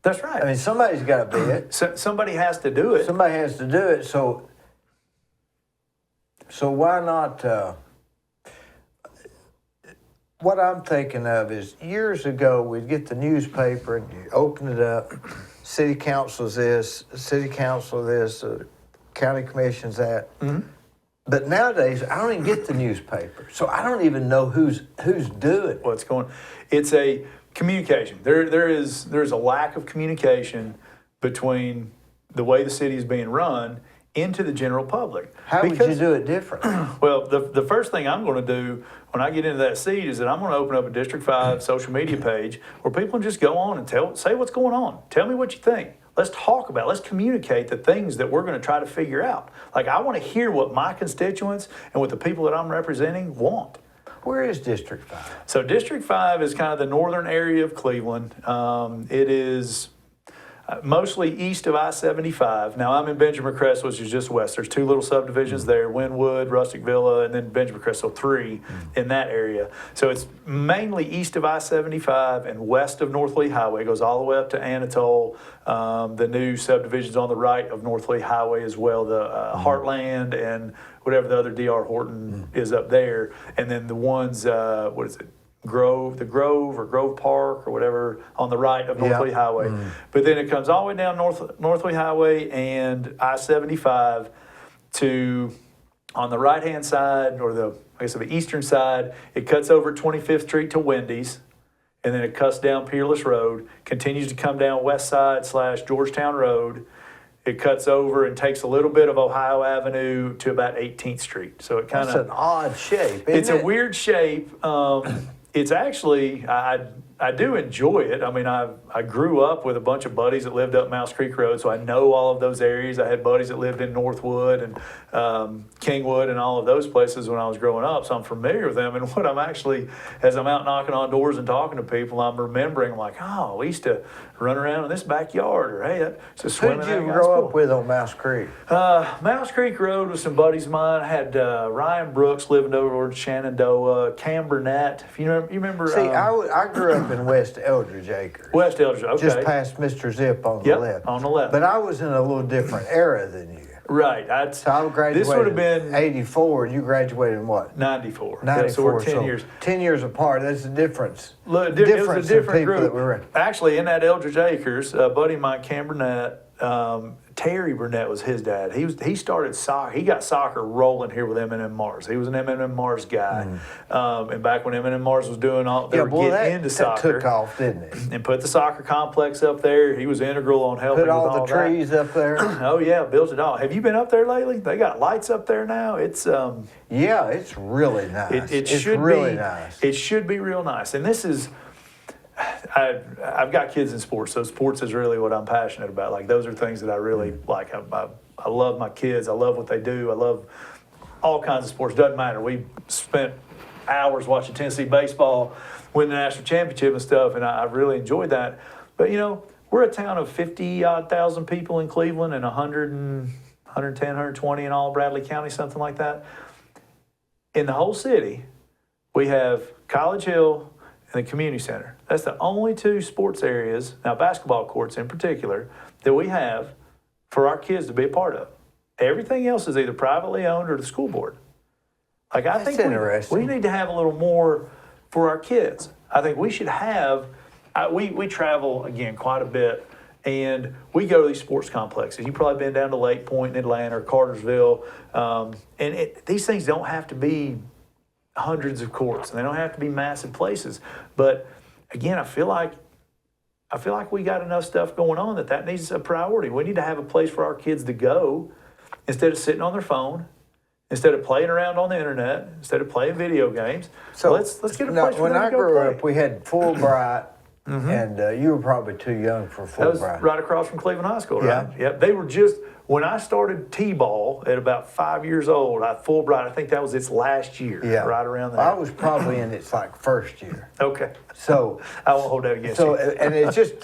That's right. I mean, somebody's got to be it. Somebody has to do it. Somebody has to do it. So why not? What I'm thinking of is years ago, we'd get the newspaper and you open it up. City council's this, city council this, county commission's that. Mm-hmm. But nowadays, I don't even get the newspaper, so I don't even know who's doing what's going. It's a communication. There's a lack of communication between the way the city is being run into the general public. How would you do it different? Well, the first thing I'm going to do when I get into that seat is that I'm going to open up a District 5 social media page where people can just go on and say what's going on. Tell me what you think. Let's talk about it. Let's communicate the things that we're going to try to figure out. Like, I want to hear what my constituents and what the people that I'm representing want. Where is District 5? So District 5 is kind of the northern area of Cleveland. It is mostly east of I-75. Now, I'm in Benjamin Crest, which is just west. There's two little subdivisions there, Wynwood, Rustic Villa, and then Benjamin Crest, so three in that area. So it's mainly east of I-75 and west of North Lee Highway. It goes all the way up to Anatole. The new subdivisions on the right of North Lee Highway as well, the Heartland and whatever the other D.R. Horton is up there. And then the ones, the Grove or Grove Park or whatever on the right of North Lee Highway. But then it comes all the way down North Lee Highway and I-75 to, on the right-hand side, or the eastern side, it cuts over 25th Street to Wendy's, and then it cuts down Peerless Road, continues to come down West Side / Georgetown Road. It cuts over and takes a little bit of Ohio Avenue to about 18th Street. So it kind of... That's an odd shape, It's a weird shape. It's actually, I do enjoy it. I mean, I grew up with a bunch of buddies that lived up Mouse Creek Road, so I know all of those areas. I had buddies that lived in Northwood and Kingwood and all of those places when I was growing up, so I'm familiar with them. And what I'm actually, as I'm out knocking on doors and talking to people, I'm remembering, like, oh, we used to run around in this backyard, or hey, that's just Who swimming. did you grow up with on Mouse Creek? Mouse Creek Road with some buddies of mine. I had Ryan Brooks living over in Shenandoah, Cam Burnett. If you remember. See, I grew up in West Eldridge Acres. West Eldridge, okay. Just past Mr. Zip on the left. On the left. But I was in a little different era than you. Right. So I graduated this would have been 84, and you graduated in what? 94. 94. Yeah, so we're 10 years. 10 years apart. That's the difference. Look, Difference it was a different in people group. that we were in. Actually, in that Eldridge Acres, a buddy of mine, Cam Burnett, Terry Burnett was his dad. He started soccer. He got soccer rolling here with M&M Mars. He was an M&M Mars guy. And back when M&M Mars was doing all, they were getting into soccer. That took off, didn't it? And put the soccer complex up there. He was integral on helping Put all with all the trees up there. Oh yeah, built it all. Have you been up there lately? They got lights up there now. It's yeah, it's really nice. It it's should really be nice. It should be real nice. And this is, I've got kids in sports, so sports is really what I'm passionate about. Like, those are things that I really like. I love my kids. I love what they do. I love all kinds of sports. Doesn't matter. We spent hours watching Tennessee baseball win the national championship and stuff, and I really enjoyed that. But, you know, we're a town of 50-odd thousand people in Cleveland and 110, 120 in all Bradley County, something like that. In the whole city, we have College Hill and the community center. That's the only two sports areas, now basketball courts in particular, that we have for our kids to be a part of. Everything else is either privately owned or the school board. Like, I think we need to have a little more for our kids. I think we should have, we travel, again, quite a bit, and we go to these sports complexes. You've probably been down to Lake Point in Atlanta or Cartersville, and these things don't have to be hundreds of courts, and they don't have to be massive places. But again, I feel like we got enough stuff going on that needs a priority. We need to have a place for our kids to go instead of sitting on their phone, instead of playing around on the internet, instead of playing video games. So let's get a place for them to go play. When I grew up, we had Fulbright, and you were probably too young for Fulbright. That was right across from Cleveland High School, right? Yeah. Yep. They were just, when I started T-ball at about 5 years old, Fulbright, I think that was its last year, right around there. I was probably in its first year. Okay. So I won't hold that against you. And it was just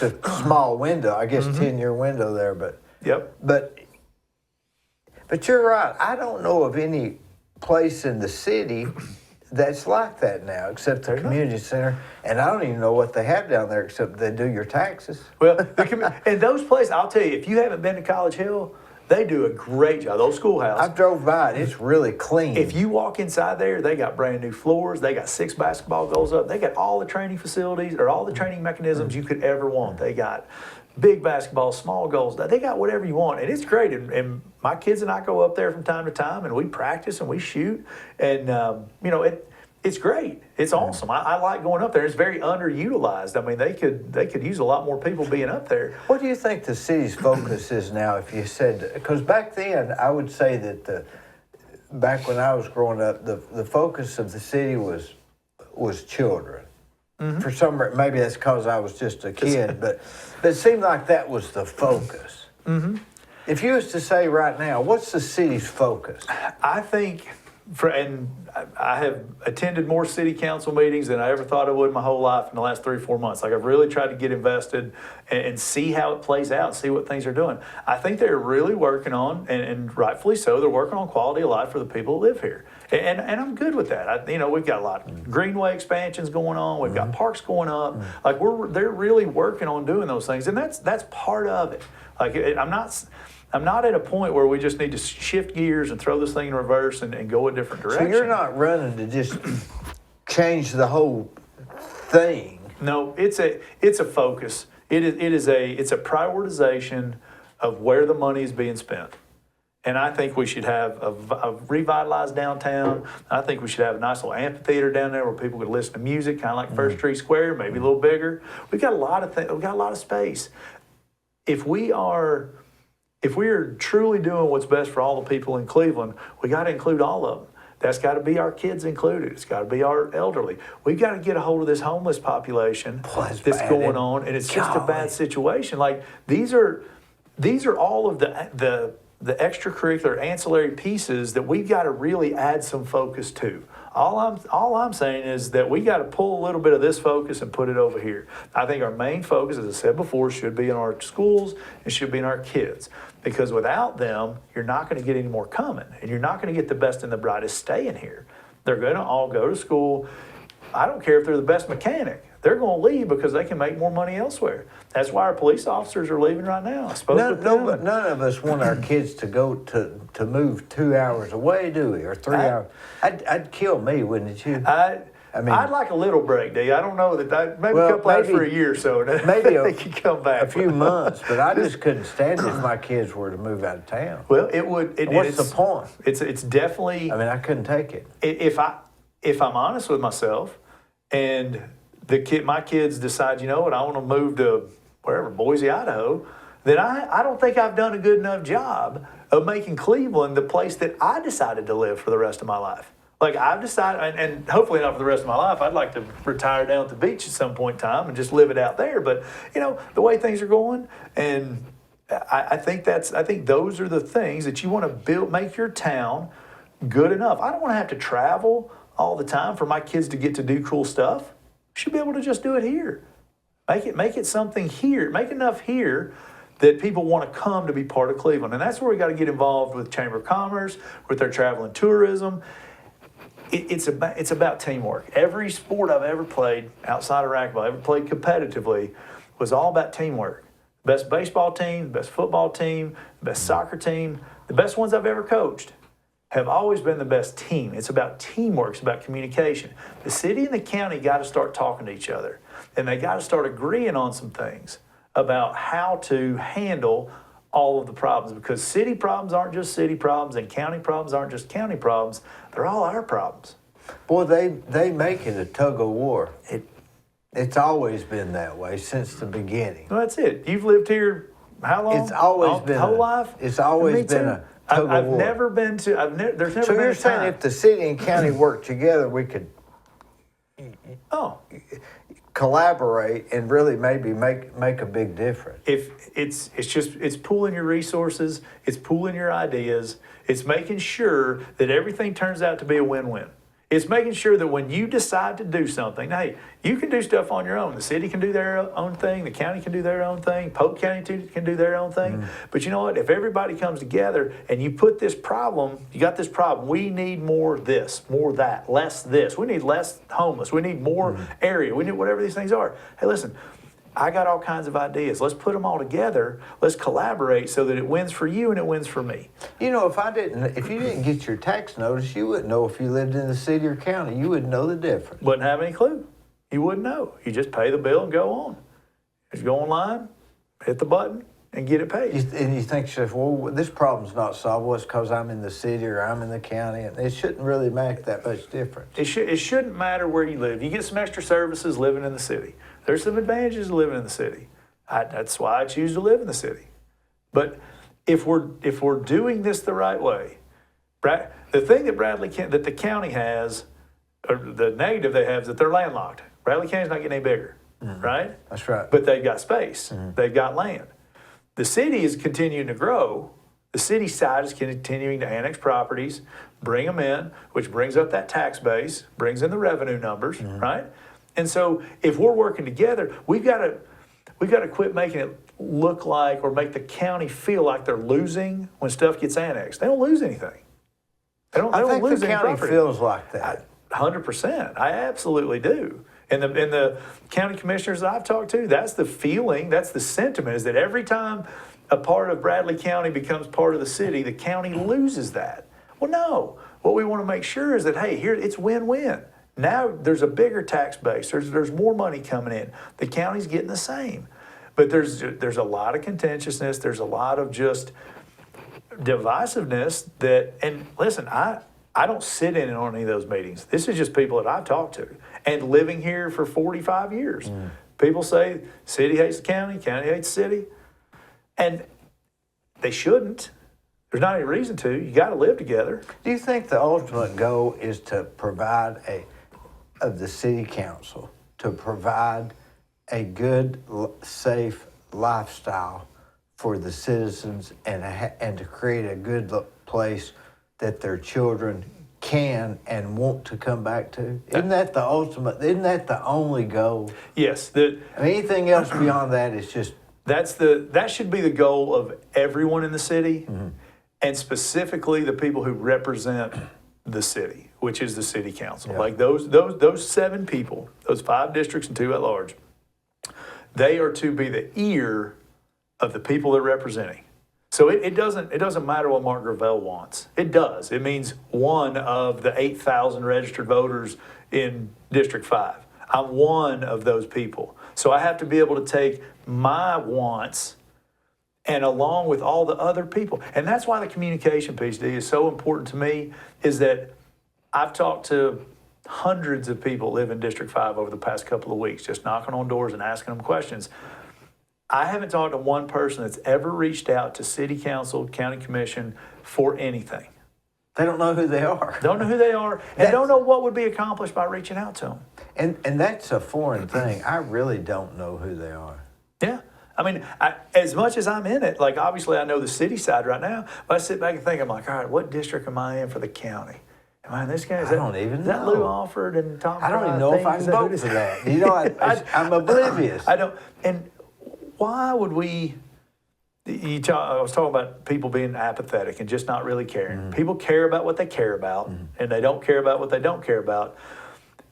a small window, I guess, 10-year window there, but But you're right. I don't know of any place in the city that's like that now, except the community center. And I don't even know what they have down there, except they do your taxes. Well, and those places, I'll tell you, if you haven't been to College Hill, they do a great job. Those schoolhouses. I drove by it. It's really clean. If you walk inside there, they got brand new floors. They got 6 basketball goals up. They got all the training facilities or all the training mechanisms you could ever want. They got big basketball, small goals. They got whatever you want, and it's great. And my kids and I go up there from time to time, and we practice and we shoot. And you know, It's great. It's awesome. I like going up there. It's very underutilized. I mean, they could use a lot more people being up there. What do you think the city's focus is now? If you said, because back then I would say that back when I was growing up, the focus of the city was children. For some reason, maybe that's because I was just a kid, but it seemed like that was the focus. If you was to say right now, what's the city's focus? I think, and I have attended more city council meetings than I ever thought I would my whole life in the last 3 or 4 months. Like, I've really tried to get invested and see how it plays out, see what things are doing. I think they're really working on, and rightfully so, they're working on quality of life for the people who live here. And I'm good with that. We've got a lot of greenway expansions going on. We've got parks going up. Like, they're really working on doing those things, and that's part of it. Like, I'm not at a point where we just need to shift gears and throw this thing in reverse and go a different direction. So you're not running to just change the whole thing. No, it's a focus. It's a prioritization of where the money is being spent. And I think we should have a revitalized downtown. I think we should have a nice little amphitheater down there where people could listen to music, kind of like First Street Square, maybe a little bigger. We've got a lot of things. We've got a lot of space. If we are truly doing what's best for all the people in Cleveland, we got to include all of them. That's got to be our kids included. It's got to be our elderly. We've got to get a hold of this homeless population that's going on, and it's just a bad situation. Like, these are all of the extracurricular ancillary pieces that we've got to really add some focus to. All I'm saying is that we got to pull a little bit of this focus and put it over here. I think our main focus, as I said before, should be in our schools and should be in our kids. Because without them, you're not going to get any more coming, and you're not going to get the best and the brightest staying here. They're going to all go to school. I don't care if they're the best mechanic. They're going to leave because they can make more money elsewhere. That's why our police officers are leaving right now. None of us want our kids to go to move 2 hours away, do we? Or 3 hours? I'd kill me, wouldn't you? I'd like a little break, Dee. I don't know that maybe a couple hours for a year or so. Maybe they could come back. A few months, but I just couldn't stand it if my kids were to move out of town. Well, it would. What's the point? It's definitely. I mean, I couldn't take it. If I'm honest with myself, and my kids decide, you know what, I want to move to wherever, Boise, Idaho, then I don't think I've done a good enough job of making Cleveland the place that I decided to live for the rest of my life. Like, I've decided, and hopefully not for the rest of my life, I'd like to retire down at the beach at some point in time and just live it out there. But, the way things are going, and I think those are the things that you want to build, make your town good enough. I don't want to have to travel all the time for my kids to get to do cool stuff. Should be able to just do it here. Make it something here. Make enough here that people want to come to be part of Cleveland. And that's where we got to get involved with Chamber of Commerce, with their travel and tourism. It's about teamwork. Every sport I've ever played outside of racquetball, ever played competitively, was all about teamwork. Best baseball team, best football team, best soccer team, the best ones I've ever coached have always been the best team. It's about teamwork. It's about communication. The city and the county got to start talking to each other, and they got to start agreeing on some things about how to handle all of the problems, because city problems aren't just city problems and county problems aren't just county problems. They're all our problems. Boy, they make it a tug of war. It's always been that way since the beginning. Well, that's it. You've lived here how long? It's always been whole life. It's always been a tug of war. I've never been to. There's never so been you're a saying time. if the city and county work together, we could collaborate and really maybe make a big difference. If it's pooling your resources, it's pooling your ideas, it's making sure that everything turns out to be a win-win. It's making sure that when you decide to do something, hey, you can do stuff on your own. The city can do their own thing. The county can do their own thing. Polk County can do their own thing. But you know what? If everybody comes together and you got this problem, we need more this, more that, less this. We need less homeless. We need more area. We need whatever these things are. Hey, listen, I got all kinds of ideas. Let's put them all together. Let's collaborate so that it wins for you and it wins for me. You know, if you didn't get your tax notice, you wouldn't know if you lived in the city or county. You wouldn't know the difference. Wouldn't have any clue. You wouldn't know. You just pay the bill and go on. Just go online, hit the button, and get it paid. And you think, well, this problem's not solved. Well, it's because I'm in the city or I'm in the county. And it shouldn't really make that much difference. It shouldn't matter where you live. You get some extra services living in the city. There's some advantages to living in the city. That's why I choose to live in the city. But if we're doing this the right way, the thing that the county has, or the negative they have, is that they're landlocked. Bradley County's not getting any bigger, right? That's right. But they've got space. They've got land. The city is continuing to grow. The city side is continuing to annex properties, bring them in, which brings up that tax base, brings in the revenue numbers, right? And so if we're working together, we've got to quit making it look like or make the county feel like they're losing when stuff gets annexed. They don't lose anything. They don't I think lose the any county property. feels like that. 100%. I absolutely do. And the county commissioners that I've talked to, that's the feeling, that's the sentiment, is that every time a part of Bradley County becomes part of the city, the county loses that. Well, no. What we want to make sure is that, hey, here it's win-win. Now there's a bigger tax base. There's more money coming in. The county's getting the same. But there's a lot of contentiousness. There's a lot of just divisiveness that, and listen, I don't sit in on any of those meetings. This is just people that I've talked to. And living here for 45 years. People say city hates the county hates the city. And they shouldn't. There's not any reason to. You got to live together. Do you think the ultimate goal is to provide of the city council, to provide a good, safe lifestyle for the citizens and to create a good place that their children can and want to come back to? Isn't that the ultimate? Isn't that the only goal? Yes. Anything else beyond that is just... That should be the goal of everyone in the city, and specifically the people who represent the city, which is the city council. Yeah. Like those 7 people, those 5 districts and 2 at large, they are to be the ear of the people they're representing. So it doesn't matter what Mark Gravelle wants. It does. It means one of the 8,000 registered voters in District 5. I'm one of those people. So I have to be able to take my wants and along with all the other people. And that's why the communication piece, Dee, is so important to me, is that I've talked to hundreds of people live in District 5 over the past couple of weeks, just knocking on doors and asking them questions. I haven't talked to one person that's ever reached out to city council, county commission for anything. They don't know who they are. Don't know who they are, and don't know what would be accomplished by reaching out to them. And that's a foreign thing. I really don't know who they are. Yeah. I mean, as much as I'm in it, like obviously I know the city side right now, but I sit back and think, I'm like, all right, what district am I in for the county? Am I in this guy? I don't even Is that know. Lou Alford and Tom? I don't even know if I can vote for that. You know, I'm oblivious. I don't. And why would we? I was talking about people being apathetic and just not really caring. People care about what they care about, and they don't care about what they don't care about.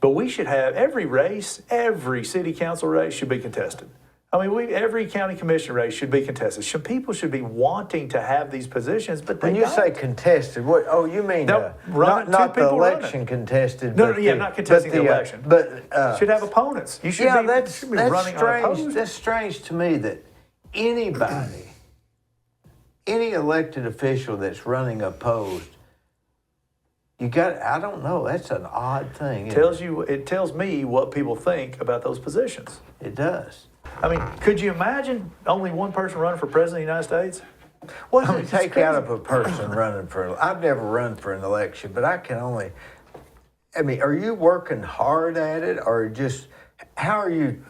But we should have every race, every city council race should be contested. I mean, every county commission race should be contested. People should be wanting to have these positions, but they When you don't. say contested, what? Oh, you mean not the election contested? No, not contesting the election. But should have opponents. You should that's running strange. unopposed. That's strange to me that anybody, any elected official that's running opposed, I don't know. That's an odd thing. It tells me what people think about those positions. It does. I mean, could you imagine only one person running for president of the United States? What does it take out of a person running for? I've never run for an election, but I can only. I mean, are you working hard at it, or just how are you?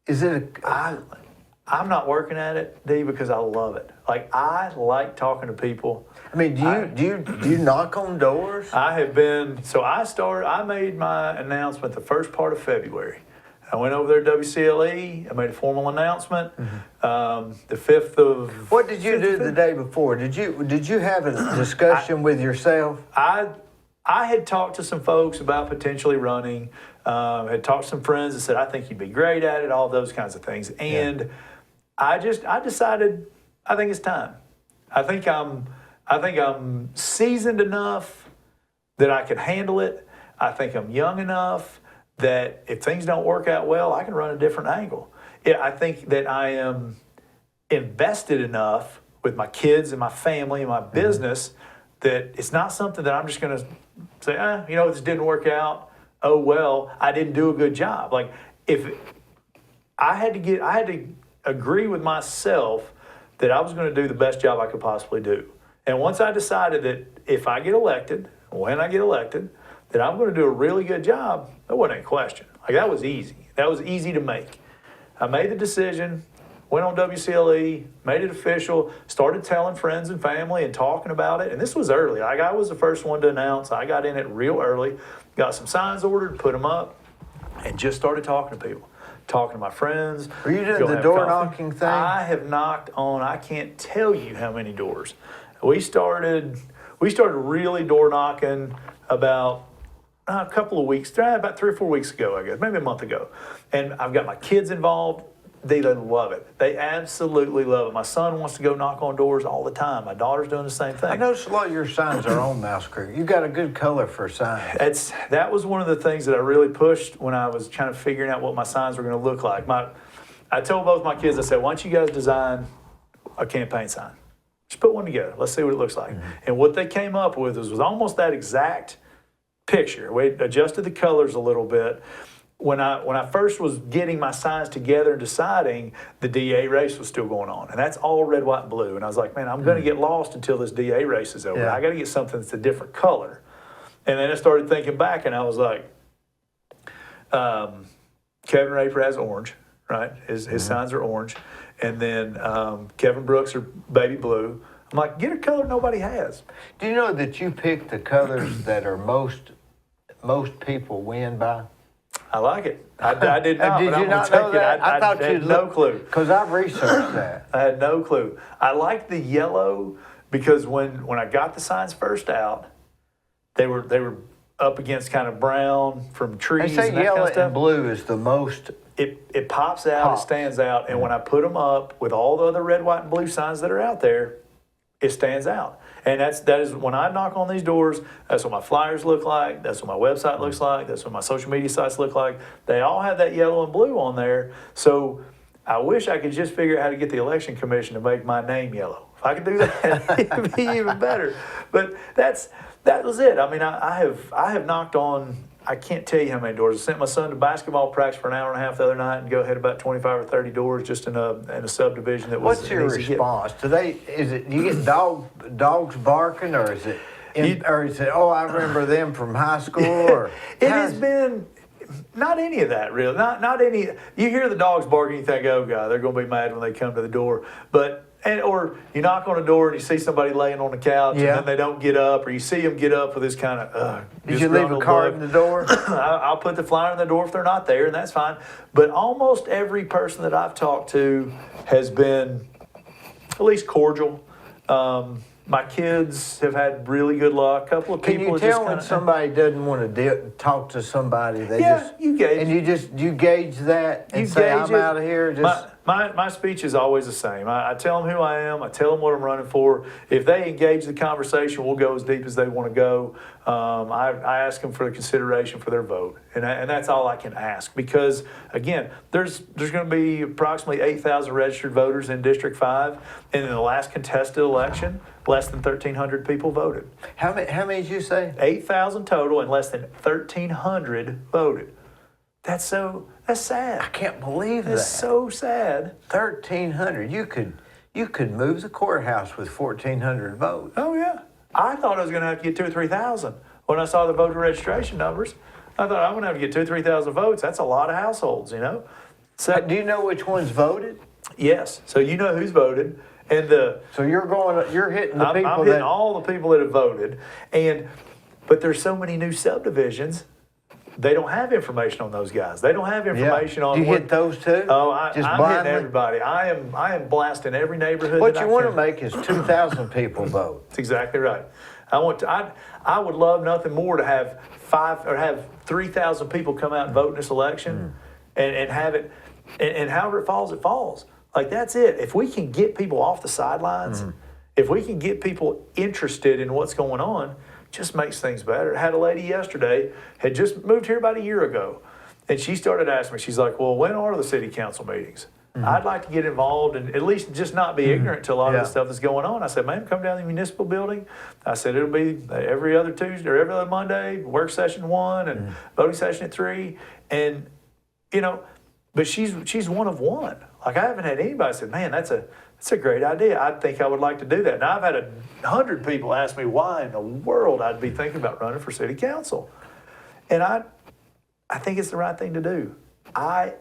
Is it? I'm not working at it, Dee, because I love it. Like I like talking to people. I mean, do you knock on doors? I have been. So I made my announcement the first part of February. I went over there to WCLE. I made a formal announcement. The 5th of... What did you do the day before? Did you have a discussion with yourself? I had talked to some folks about potentially running. Had talked to some friends that said, I think you'd be great at it, all those kinds of things. And I decided, I think it's time. I think I'm seasoned enough that I can handle it. I think I'm young enough that if things don't work out well, I can run a different angle. Yeah, I think that I am invested enough with my kids and my family and my business that it's not something that I'm just going to say, this didn't work out. Oh, well, I didn't do a good job. Like, if I had to agree with myself that I was going to do the best job I could possibly do. And once I decided that if I get elected, when I get elected, that I'm going to do a really good job, that wasn't any question. Like, that was easy. That was easy to make. I made the decision, went on WCLE, made it official, started telling friends and family and talking about it. And this was early. Like, I was the first one to announce. I got in it real early, got some signs ordered, put them up, and just started talking to people. Talking to my friends. Are you doing the door knocking thing? I have knocked on, I can't tell you how many doors. We started really door knocking about a couple of weeks, about 3 or 4 weeks ago, I guess, maybe a month ago. And I've got my kids involved. They love it. They absolutely love it. My son wants to go knock on doors all the time. My daughter's doing the same thing. I noticed a lot of your signs are on Mouse Creek. You got a good color for signs. That was one of the things that I really pushed when I was kind of figuring out what my signs were going to look like. I told both my kids, I said, why don't you guys design a campaign sign? Just put one together. Let's see what it looks like. Mm-hmm. And what they came up with was almost that exact picture. We adjusted the colors a little bit. When I first was getting my signs together and deciding, the DA race was still going on. And that's all red, white, and blue. And I was like, man, I'm going to get lost until this DA race is over. Yeah. I got to get something that's a different color. And then I started thinking back, and I was like, Kevin Raper has orange, right? His signs are orange. And then Kevin Brooks are baby blue. I'm like, get a color nobody has. Do you know that you pick the colors that are most people win by? I like it. I did not. Did you not know that? I thought you had no clue. Because I've researched that. I had no clue. I like the yellow because when I got the signs first out, they were up against kind of brown from trees. They say and that yellow kind of stuff. And blue is the most. It pops out. It stands out. And when I put them up with all the other red, white, and blue signs that are out there, it stands out. And that is when I knock on these doors, that's what my flyers look like, that's what my website looks like, that's what my social media sites look like. They all have that yellow and blue on there. So I wish I could just figure out how to get the election commission to make my name yellow. If I could do that, it'd be even better. But that was it. I mean, I have knocked on, I can't tell you how many doors. I sent my son to basketball practice for an hour and a half the other night and go ahead about 25 or 30 doors just in a subdivision that was. What's your response? Do you get dogs barking, or is it oh, I remember them from high school, or it has been not any of that really. Not any. You hear the dogs barking, you think, oh God, they're going to be mad when they come to the door, or you knock on a door and you see somebody laying on the couch and then they don't get up, or you see them get up with this kind of. Did you leave a card in the door? I'll put the flyer in the door if they're not there, and that's fine. But almost every person that I've talked to has been at least cordial. My kids have had really good luck. A couple of people. Can you tell when somebody doesn't want to talk to somebody? You gauge. And you gauge that and say, I'm out of here. My speech is always the same. I tell them who I am. I tell them what I'm running for. If they engage the conversation, we'll go as deep as they want to go. I ask them for the consideration for their vote, and that's all I can ask. Because again, there's going to be approximately 8,000 registered voters in District 5, and in the last contested election, less than 1,300 people voted. How many did you say? 8,000 total, and less than 1,300 voted. That's sad. I can't believe that. That's so sad. 1,300. You could move the courthouse with 1,400 votes. Oh yeah. I thought I was going to have to get 2,000 or 3,000 when I saw the voter registration numbers. I thought I'm going to have to get 2,000 or 3,000 votes. That's a lot of households, you know. So do you know which ones voted? Yes. So you know who's voted, and so you're hitting the people. I'm hitting all the people that have voted, but there's so many new subdivisions. They don't have information on those guys. They don't have information on. Do you hit those too? Oh, I'm hitting everybody. I am blasting every neighborhood. What you want to make is 2,000 people vote. That's exactly right. I would love nothing more to have 3,000 people come out and vote in this election, and have it, and however it falls. Like that's it. If we can get people off the sidelines, if we can get people interested in what's going on, just makes things better. I had a lady yesterday, had just moved here about a year ago, and she started asking me, she's like, well, when are the city council meetings? I'd like to get involved and at least just not be ignorant to a lot of the stuff that's going on. I said, man, come down to the municipal building. I said, it'll be every other Tuesday or every other Monday, work session 1 and voting session at 3. And, but she's one of one. Like, I haven't had anybody say, man, that's a great idea. I think I would like to do that. Now, I've had 100 people ask me why in the world I'd be thinking about running for city council. And I think it's the right thing to do. I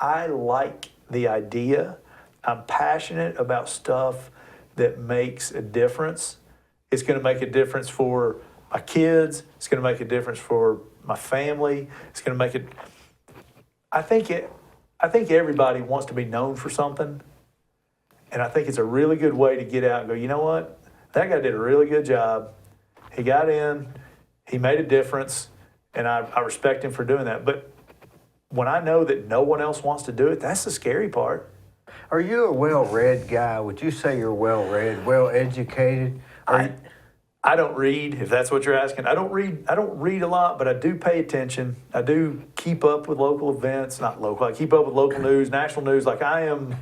like the idea. I'm passionate about stuff that makes a difference. It's going to make a difference for my kids. It's going to make a difference for my family. It's going to make it. I think everybody wants to be known for something, and I think it's a really good way to get out and go, you know what? That guy did a really good job. He got in. He made a difference, and I respect him for doing that. But when I know that no one else wants to do it, that's the scary part. Are you a well-read guy? Would you say you're well-read, well-educated? I don't read, if that's what you're asking. I don't read a lot, but I do pay attention. I do keep up with local events, not local. I keep up with local news, national news. Like, I'm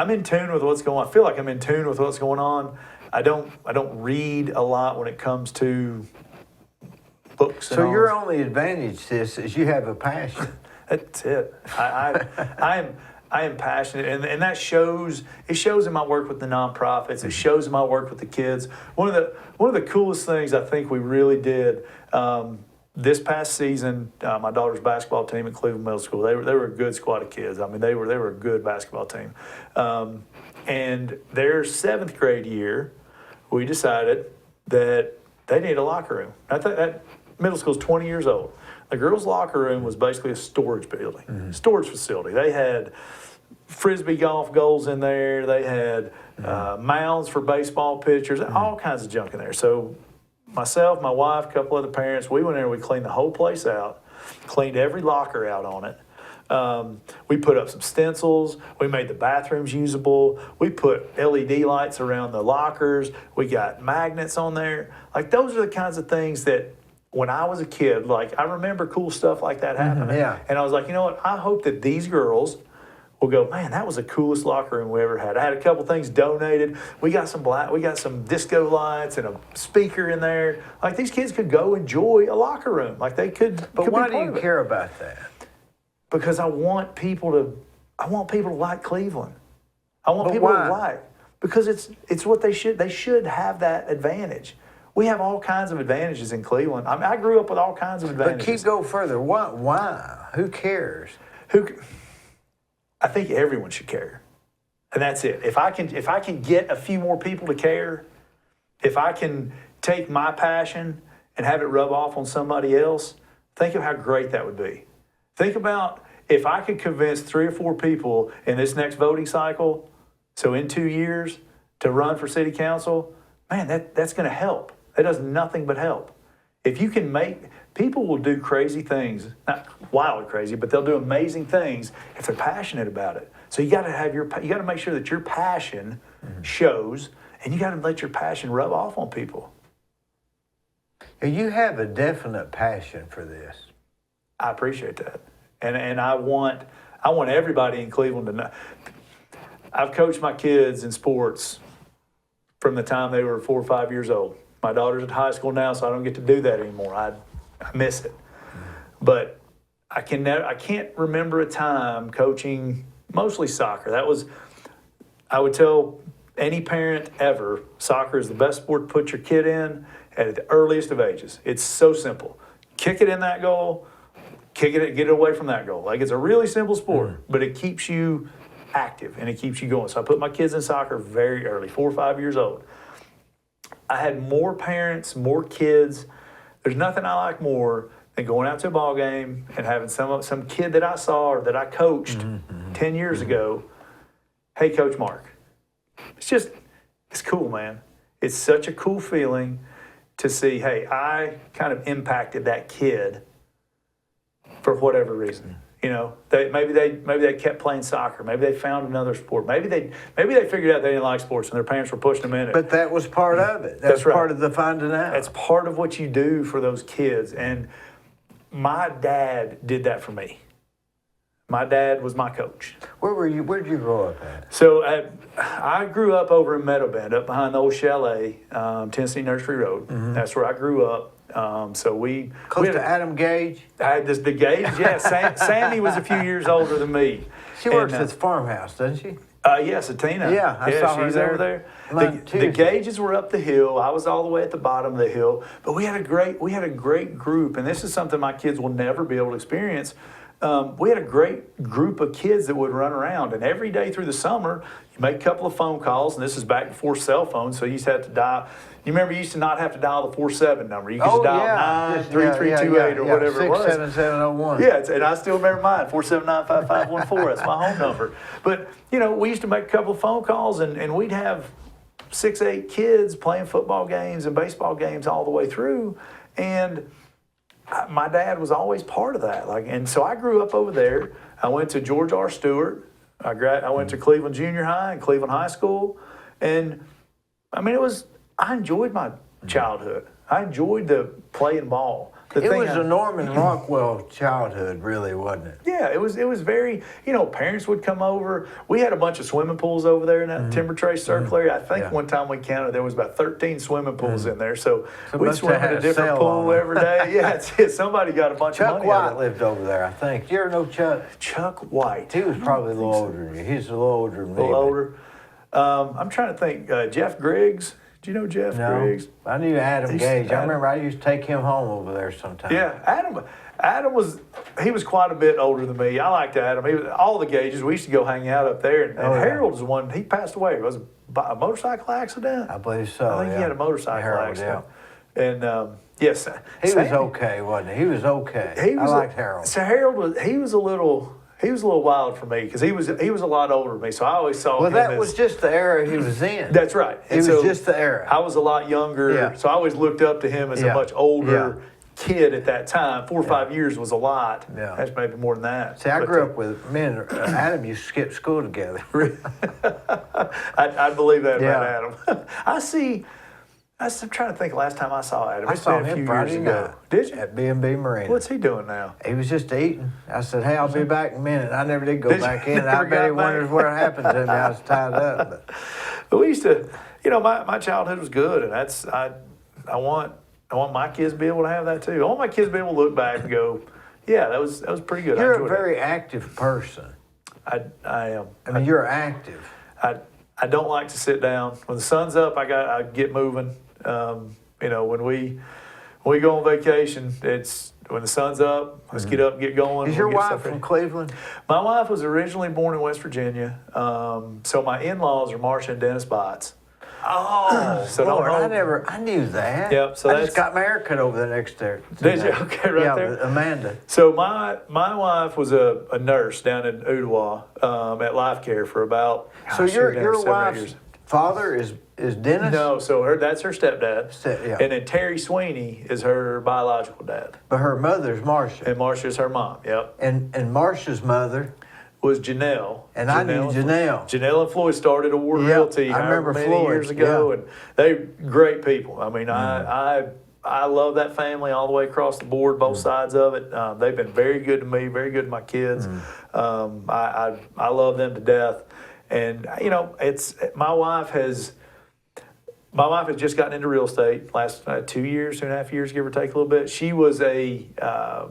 in tune with what's going on. I feel like I'm in tune with what's going on. I don't read a lot when it comes to books. So your only advantage to this is you have a passion. That's it. I am passionate, and that shows. It shows in my work with the nonprofits. It shows in my work with the kids. One of the coolest things I think we really did this past season. My daughter's basketball team at Cleveland Middle School. They were a good squad of kids. I mean, they were a good basketball team. And their 7th grade year, we decided that they need a locker room. I think that middle school's 20 years old. The girls' locker room was basically a storage building, storage facility. They had Frisbee golf goals in there. They had mounds for baseball pitchers, all kinds of junk in there. So myself, my wife, a couple other parents, we went in there and we cleaned the whole place out, cleaned every locker out on it. We put up some stencils. We made the bathrooms usable. We put LED lights around the lockers. We got magnets on there. Like, those are the kinds of things that when I was a kid, like, I remember cool stuff like that happening. And I was like, you know what? I hope that these girls will go, man, that was the coolest locker room we ever had. I had a couple things donated. We got some disco lights and a speaker in there. Like, these kids could go enjoy a locker room. Like, they could. But why do you care about that? Because I want people to like Cleveland. I want people to like, because it's what they should have that advantage. We have all kinds of advantages in Cleveland. I mean, I grew up with all kinds of advantages. But go further. Why? Who cares? I think everyone should care, and that's it. If I can get a few more people to care, if I can take my passion and have it rub off on somebody else, think of how great that would be. Think about if I could convince 3 or 4 people in this next voting cycle, so in 2 years, to run for city council. Man, that's going to help. That does nothing but help. If you can people will do crazy things, not wild crazy, but they'll do amazing things if they're passionate about it. So you got to make sure that your passion shows, and you got to let your passion rub off on people. You have a definite passion for this. I appreciate that, and I want everybody in Cleveland to know. I've coached my kids in sports from the time they were 4 or 5 years old. My daughter's at high school now, so I don't get to do that anymore. I miss it. But I can't remember a time coaching mostly soccer. I would tell any parent ever, soccer is the best sport to put your kid in at the earliest of ages. It's so simple. Kick it in that goal, get it away from that goal. Like, it's a really simple sport, but it keeps you active and it keeps you going. So I put my kids in soccer very early, 4 or 5 years old. I had more parents, more kids. There's nothing I like more than going out to a ball game and having some kid that I saw or that I coached 10 years ago. Hey, Coach Mark. It's cool, man. It's such a cool feeling to see, hey, I kind of impacted that kid for whatever reason. You know, maybe they kept playing soccer. Maybe they found another sport. Maybe they figured out they didn't like sports and their parents were pushing them in it. But that was part of it. That's right. Part of the finding out. That's part of what you do for those kids. And my dad did that for me. My dad was my coach. Where did you grow up at? So I grew up over in Meadowbend, up behind the old chalet, Tennessee Nursery Road. That's where I grew up. So we Close we to had, Adam Gage? I had the Gage. Yeah, Sammy was a few years older than me. She works at the farmhouse, doesn't she? Yes, Atina. Yeah, I saw her she's there over there. Monday, The Tuesday. Gages were up the hill. I was all the way at the bottom of the hill. But we had a great group, and this is something my kids will never be able to experience. We had a great group of kids that would run around, and every day through the summer, you make a couple of phone calls, and this is back before cell phones, so you used to have to dial. You remember you used to not have to dial the 47 number. You could just dial 93328 or whatever it was. 67701. Yeah, and I still remember mine, 4795514. That's my home number. But, we used to make a couple of phone calls, and we'd have 6, 8 kids playing football games and baseball games all the way through. And my dad was always part of that. And so I grew up over there. I went to George R. Stewart. I went to Cleveland Junior High and Cleveland High School. And, I enjoyed my childhood. I enjoyed the playing ball. It was a Norman Rockwell childhood, really, wasn't it? Yeah, it was very, parents would come over. We had a bunch of swimming pools over there in that Timber Trace Circle area. I think one time we counted, there was about 13 swimming pools in there. So we must swim have had in a a different sale pool on 'em. every day. Yeah, somebody got a bunch Chuck of money White out of it. lived over there, I think. Did you ever know Chuck? Chuck White. He was probably a little older than you. He's a little older than me. A little older. I'm trying to think. Jeff Griggs. Do you know Jeff No, Griggs? I knew Adam Gage. I Adam- remember I used to take him home over there sometimes. Yeah, Adam was quite a bit older than me. I liked Adam. He was all the Gages. We used to go hang out up there. And Oh, yeah. Harold was one. He passed away. It was a motorcycle accident. I believe so. I think he had a motorcycle Harold, accident. And yes, He was Sandy- okay, wasn't he? He was okay. He was I liked Harold. So Harold was a little wild for me because he was a lot older than me. So I always saw Well, him that as, was just the era he was in. that's right. It was just the era. I was a lot younger, Yeah. so I always looked up to him as a Yeah. much older Yeah. kid at that time. 4 or 5 years was a lot. Yeah. That's maybe more than that. See, I But, grew up with men. Adam used to skip school together. I believe that Yeah. about Adam. I'm trying to think last time I saw Adam. I It's saw been a few him years Friday ago. night. Did you? At B&B Marina. What's he doing now? He was just eating. I said, hey, I'll be back in a minute. I never did go Did you? back in. Never I bet got he back? wonders what happened to me. I was tied up. But we used to, my childhood was good, and I want my kids to be able to have that too. I want my kids to be able to look back and go, yeah, that was pretty good. I You're a enjoyed it. very active person. I am. I mean, you're active. I don't like to sit down. When the sun's up, I get moving. When we go on vacation, it's when the sun's up, let's get up and get going. Is We'll your get wife stuff from ready. Cleveland? My wife was originally born in West Virginia. So my in-laws are Marcia and Dennis Botts. Oh, So don't Lord, know- I knew that. Yep, so I that's- just got my hair cut over there next there. Did you? Okay, right yeah, there. with Amanda. So my wife was a nurse down in Ottawa at Life Care for about. So she was down there your 7 or 8 wife's years. father is Dennis? No, so that's her stepdad. Yeah. And then Terry Sweeney is her biological dad. But her mother's Marcia. And Marcia's her mom, yep. And Marcia's mother, Was Janelle. and I knew Janelle. Janelle and Floyd started Award Yep, Realty I remember many Floyd, years ago, yeah. and they great people. I mean, I love that family all the way across the board, both sides of it. They've been very good to me, very good to my kids. I love them to death, and it's my wife has just gotten into real estate last 2 years, 2.5 years, give or take a little bit. She was a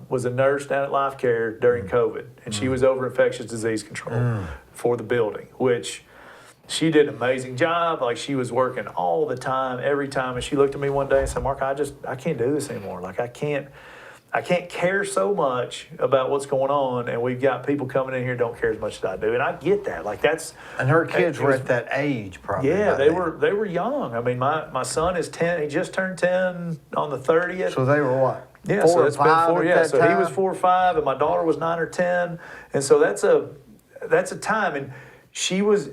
nurse down at Life Care during COVID, and she was over infectious disease control for the building, which she did an amazing job. Like, she was working all the time, every time. And she looked at me one day and said, Mark, I can't do this anymore. Like, I can't care so much about what's going on, and we've got people coming in here who don't care as much as I do. And I get that. Like, that's... And her kids it were was- at that age, probably. Yeah, by they then. were young. I mean, my son is 10. He just turned 10 on the 30th. So they were what? Yeah, 4 so or it's been 5 4. at Yeah, that so he was time? 4 or 5, and my daughter was 9 or 10, and so that's a time. And she was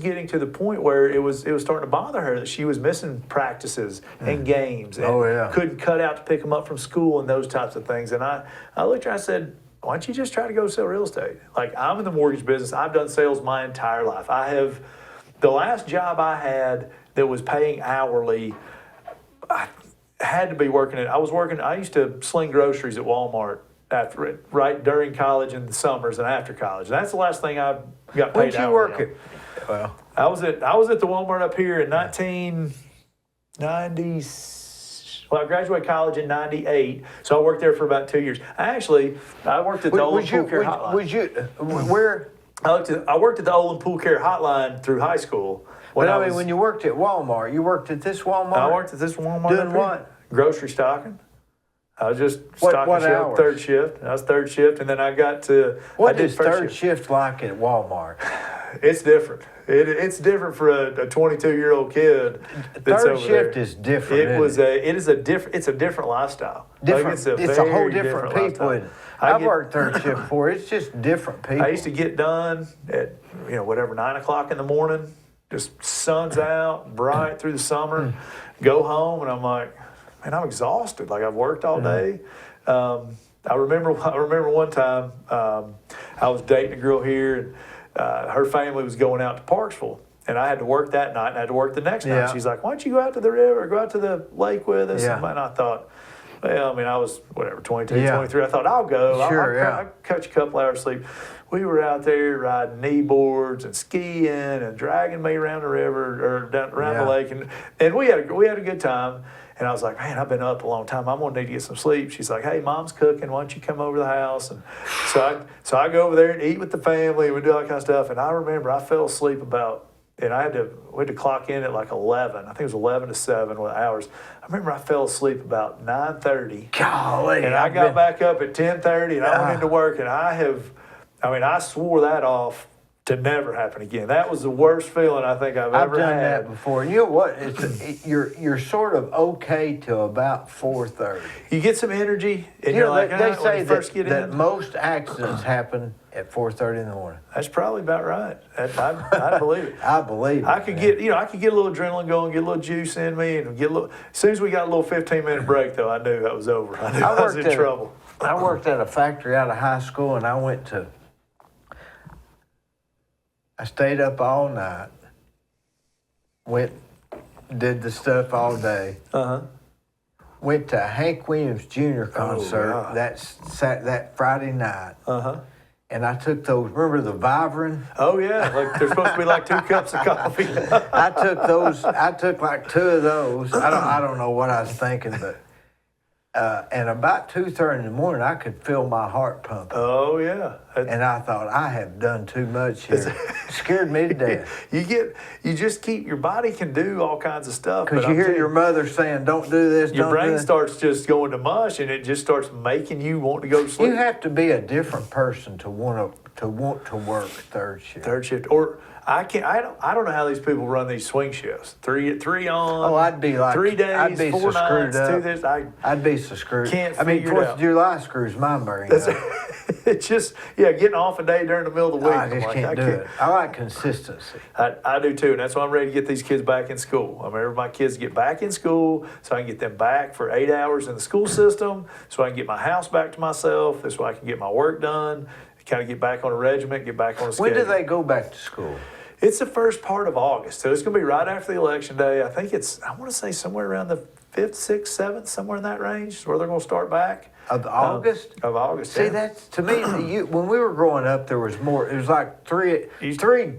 getting to the point where it was starting to bother her that she was missing practices and games, and Oh, yeah. couldn't cut out to pick them up from school and those types of things. And I looked at her, I said, why don't you just try to go sell real estate? Like, I'm in the mortgage business. I've done sales my entire life. The last job I had that was paying hourly, I had to be working it. I used to sling groceries at Walmart right during college in the summers and after college. And that's the last thing I got paid. When'd you hourly work on. at? Well, I was at the Walmart up here in 1990. Well, I graduated college in '98, so I worked there for about 2 years. I worked at the Olin Pool Care Hotline. where? I worked at the Olin Pool Care Hotline through high school. When you worked at Walmart, you worked at this Walmart? I worked at this Walmart. Doing up here. what? Grocery stocking. I was just What stocking shelf, hours? third shift. I was third shift, and then I got to. What I did is first third shift like at Walmart? It's different. It's different for a 22-year-old kid. That's Third over shift there. is different. It's a different lifestyle. Different. Like it's a whole very different people. lifestyle. I've worked third shift before. It's just different people. I used to get done at 9:00 in the morning. Just sun's out, bright through the summer. Go home, and I'm like, man, I'm exhausted. Like I've worked all day. I remember one time I was dating a girl here, and her family was going out to Parksville, and I had to work that night, and I had to work the next Yeah. night. She's like, why don't you go out to the river, or go out to the lake with us? Yeah. And I thought, well, I mean, I was 22, Yeah. 23. I thought I'll go. Sure, I'll catch a couple hours sleep. We were out there riding knee boards and skiing and dragging me around the river or down around the lake, and we had a good time. And I was like, man, I've been up a long time. I'm gonna need to get some sleep. She's like, hey, mom's cooking. Why don't you come over to the house? And so I go over there and eat with the family. And we do all that kind of stuff. And I remember I fell asleep we had to clock in at like 11. I think it was 11 to 7 with hours. I remember I fell asleep about 9:30. Golly. And I got back up at 10:30 and I went into work, and I swore that off to never happen again. That was the worst feeling I think I've ever done had. that before. You know what? You're sort of okay till about 4:30. You get some energy, and you're like, they when say you first get that in. most accidents happen at 4:30 in the morning. That's probably about right. I believe it. I believe it. I could get a little adrenaline going, get a little juice in me, and get a little. As soon as we got a little 15-minute break, though, I knew that was over. I knew I was in trouble. I worked at a factory out of high school, and I stayed up all night, did the stuff all day. Went to a Hank Williams Jr. concert wow. that Friday night. And I took those, remember the Vivarin? Oh, yeah. Like there's supposed to be like 2 cups of coffee. I took like 2 of those. I don't know what I was thinking, but and about 2:30 in the morning, I could feel my heart pumping. Oh, yeah. And I thought, I have done too much here. Scared me to death. You just keep, your body can do all kinds of stuff. Because you hear your mother saying, don't do this, your don't do brain this. starts just going to mush, and it just starts making you want to go to sleep. You have to be a different person to want to work third shift. Third shift, or I don't know how these people run these swing shifts. Three on. Oh, I'd be like 3 days, I'd be 4 so screwed nights, up. 2 days. I'd be so screwed. Can't I mean, figure it 4th out. of July screws my brain up. It's just getting off a day during the middle of the week. I just can't do it. I like consistency. I do too, and that's why I'm ready to get these kids back in school. I'm ready for my kids to get back in school so I can get them back for 8 hours in the school system, so I can get my house back to myself, so I can get my work done, kind of get back on a regiment, get back on a schedule. When do they go back to school? It's the first part of August, so it's going to be right after the election day. I think I want to say somewhere around the 5th, 6th, 7th, somewhere in that range is where they're going to start back. Of August? Of August, See, yeah. that's, to me, when we were growing up, there was more, it was like three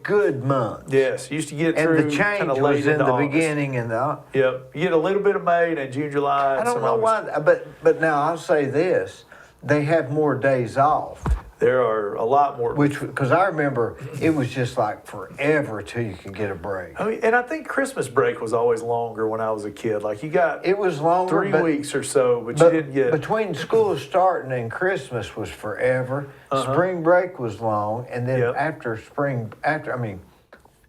good months. Yes, you used to get And through the change kind of was late in into the August. beginning and the... Yep, you get a little bit of May and June, July. I don't know why, but now I'll say this, they have more days off. There are a lot more. Because I remember it was just like forever till you could get a break. I mean, and I think Christmas break was always longer when I was a kid. Like you got It was longer. 3 weeks or so, but you didn't get. Between school starting and Christmas was forever. Spring break was long, and then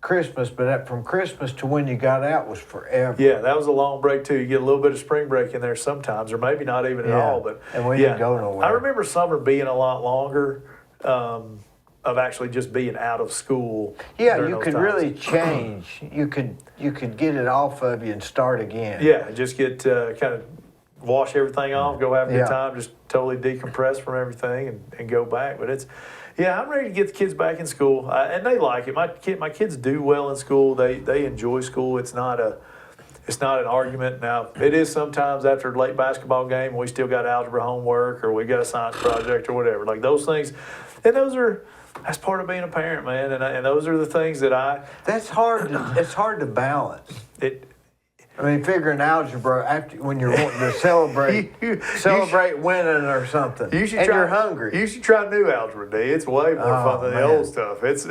Christmas, but from Christmas to when you got out was forever. Yeah, that was a long break too. You get a little bit of spring break in there sometimes, or maybe not even at all. But and we didn't go nowhere. I remember summer being a lot longer. Of actually just being out of school. Yeah, you could really change. You could get it off of you and start again. Yeah, just get kind of wash everything off, go have a good time, just totally decompress from everything and go back. But I'm ready to get the kids back in school, and they like it. My kids do well in school. They enjoy school. It's not It's not an argument. Now, it is sometimes after a late basketball game, and we still got algebra homework or we got a science project or whatever. Like those things, and that's part of being a parent, man. And those are the things that That's hard. It's hard to balance. it. I mean, figuring algebra after when you're wanting to celebrate winning or something, and you're hungry. You should try new algebra, D. It's way more fun than the old stuff. It's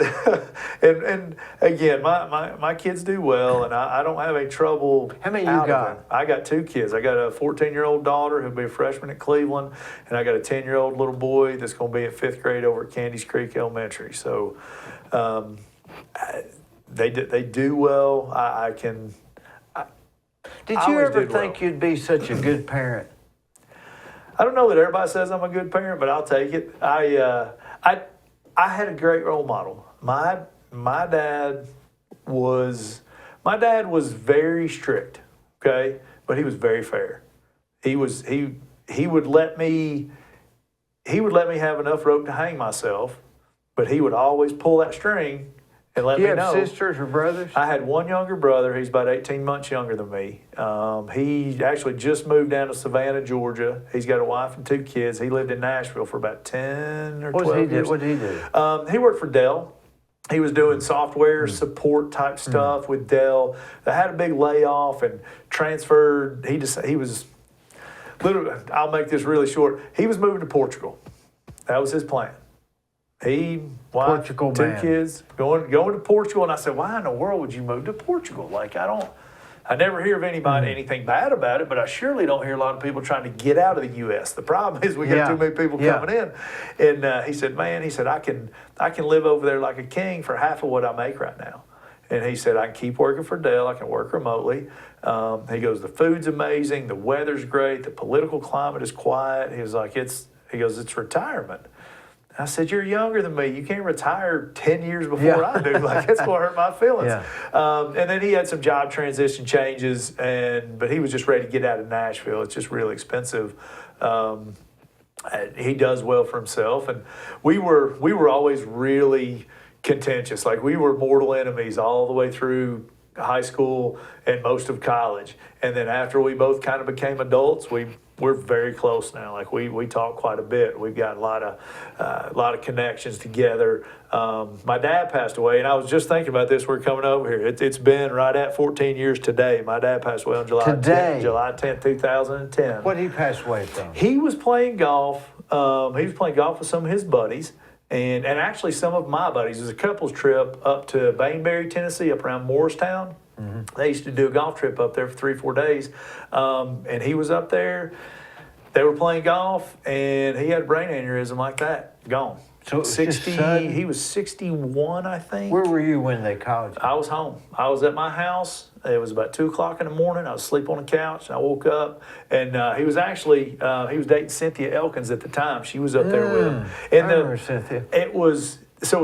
and again, my kids do well, and I don't have any trouble. How many out you of got? it. I got 2 kids. I got a 14-year-old daughter who'll be a freshman at Cleveland, and I got a 10-year-old little boy that's going to be at 5th grade over at Candies Creek Elementary. So they do well. I can. Did I you always ever did think well. you'd be such a good parent? I don't know that everybody says I'm a good parent, but I'll take it. I had a great role model. My dad was very strict, okay, but he was very fair. He would let me have enough rope to hang myself, but he would always pull that string and let Do you me have know. sisters or brothers? I had one younger brother. He's about 18 months younger than me. He actually just moved down to Savannah, Georgia. He's got a wife and 2 kids. He lived in Nashville for about 10 or 12 years. What did he do? He worked for Dell. He was doing software support type stuff with Dell. They had a big layoff and transferred. He was literally, I'll make this really short. He was moving to Portugal. That was his plan. Wife, Portugal 2 man. kids, going to Portugal. And I said, why in the world would you move to Portugal? Like, I never hear of anybody anything bad about it, but I surely don't hear a lot of people trying to get out of the U.S. The problem is we got too many people coming in. And he said, I can live over there like a king for half of what I make right now. And he said, I can keep working for Dell. I can work remotely. He goes, the food's amazing. The weather's great. The political climate is quiet. He was like, it's retirement. I said, you're younger than me. You can't retire 10 years before I do. Like, that's going to hurt my feelings. And then he had some job transition changes, but he was just ready to get out of Nashville. It's just really expensive. He does well for himself. And we were always really contentious. Like, we were mortal enemies all the way through high school and most of college. And then after we both kind of became adults, we're very close now. Like we talk quite a bit. We've got a lot of connections together. My dad passed away, and I was just thinking about this. We're coming over here. It's been right at 14 years today. My dad passed away on July 10th, 2010. What did he pass away from? He was playing golf. He was playing golf with some of his buddies. And actually some of my buddies. It was a couple's trip up to Bainbury, Tennessee, up around Morristown. They used to do a golf trip up there for 3-4 days. And he was up there. They were playing golf, and he had a brain aneurysm like that. Gone. So it was just sudden? He was 61, I think. Where were you when they called you? I was home. I was at my house. It was about 2 o'clock in the morning. I was asleep on the couch. And I woke up, and he was dating Cynthia Elkins at the time. She was up there with him. And I remember Cynthia. It was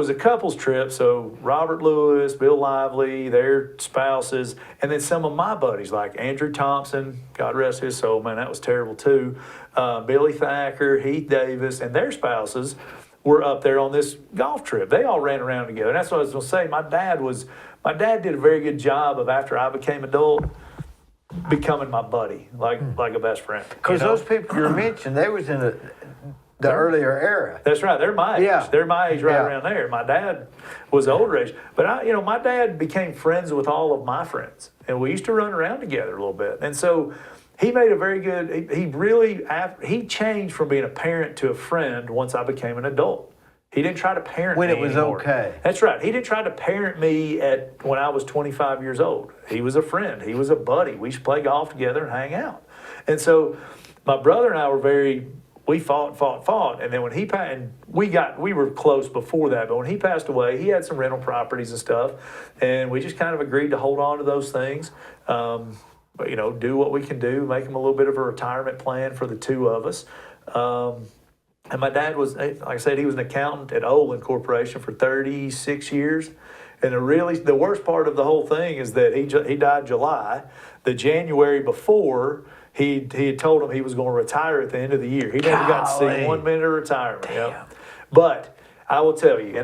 a couple's trip. So Robert Lewis, Bill Lively, their spouses, and then some of my buddies like Andrew Thompson, God rest his soul, man, that was terrible too. Billy Thacker, Heath Davis, and their spouses were up there on this golf trip. They all ran around together. And that's what I was going to say. My dad did a very good job of, after I became adult, becoming my buddy, like a best friend. Because those people you mentioned, they was in the earlier era. That's right. They're my age. Yeah. They're my age right around there. My dad was older age. But my dad became friends with all of my friends. And we used to run around together a little bit. And so he made a very good, he changed from being a parent to a friend once I became an adult. He didn't try to parent When me it was anymore. okay. That's right. He didn't try to parent me when I was 25 years old. He was a friend. He was a buddy. We used to play golf together and hang out. And so my brother and I we fought. And then when he passed, and we were close before that, but when he passed away, he had some rental properties and stuff. And we just kind of agreed to hold on to those things. But, do what we can do, make him a little bit of a retirement plan for the two of us. And my dad was, like I said, he was an accountant at Olin Corporation for 36 years. And the worst part of the whole thing is that he died July. The January before, he had told him he was going to retire at the end of the year. He never got to see 1 minute of retirement. Yep. But I will tell you,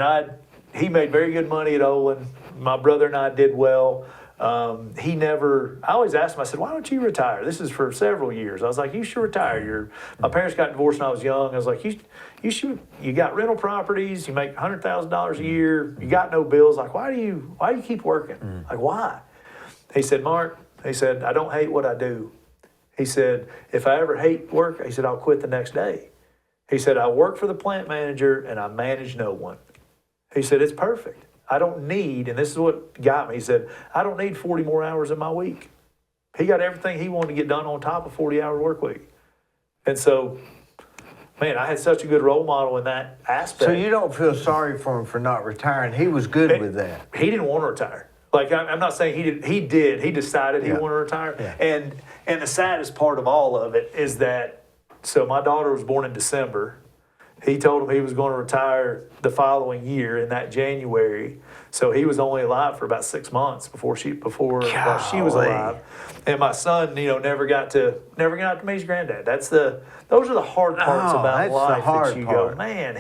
he made very good money at Olin. My brother and I did well. I always asked him, I said, why don't you retire? This is for several years. I was like, you should retire. My parents got divorced when I was young. I was like, you got rental properties, you make $100,000 a year, you got no bills. Like, why do you keep working? Like, why? He said, Mark, he said, I don't hate what I do. He said, if I ever hate work, he said, I'll quit the next day. He said, I work for the plant manager and I manage no one. He said, it's perfect. I don't need, and this is what got me, he said, I don't need 40 more hours in my week. He got everything he wanted to get done on top of 40-hour work week. And so, man, I had such a good role model in that aspect. So you don't feel sorry for him for not retiring. He was good with that. He didn't want to retire. Like, I'm not saying he did. He did. He decided he wanted to retire. Yeah. And the saddest part of all of it is that, so my daughter was born in December. He told him he was going to retire the following year in that January. So he was only alive for about 6 months before she was alive. And my son, never got to meet his granddad. Those are the hard parts about life that you go, man,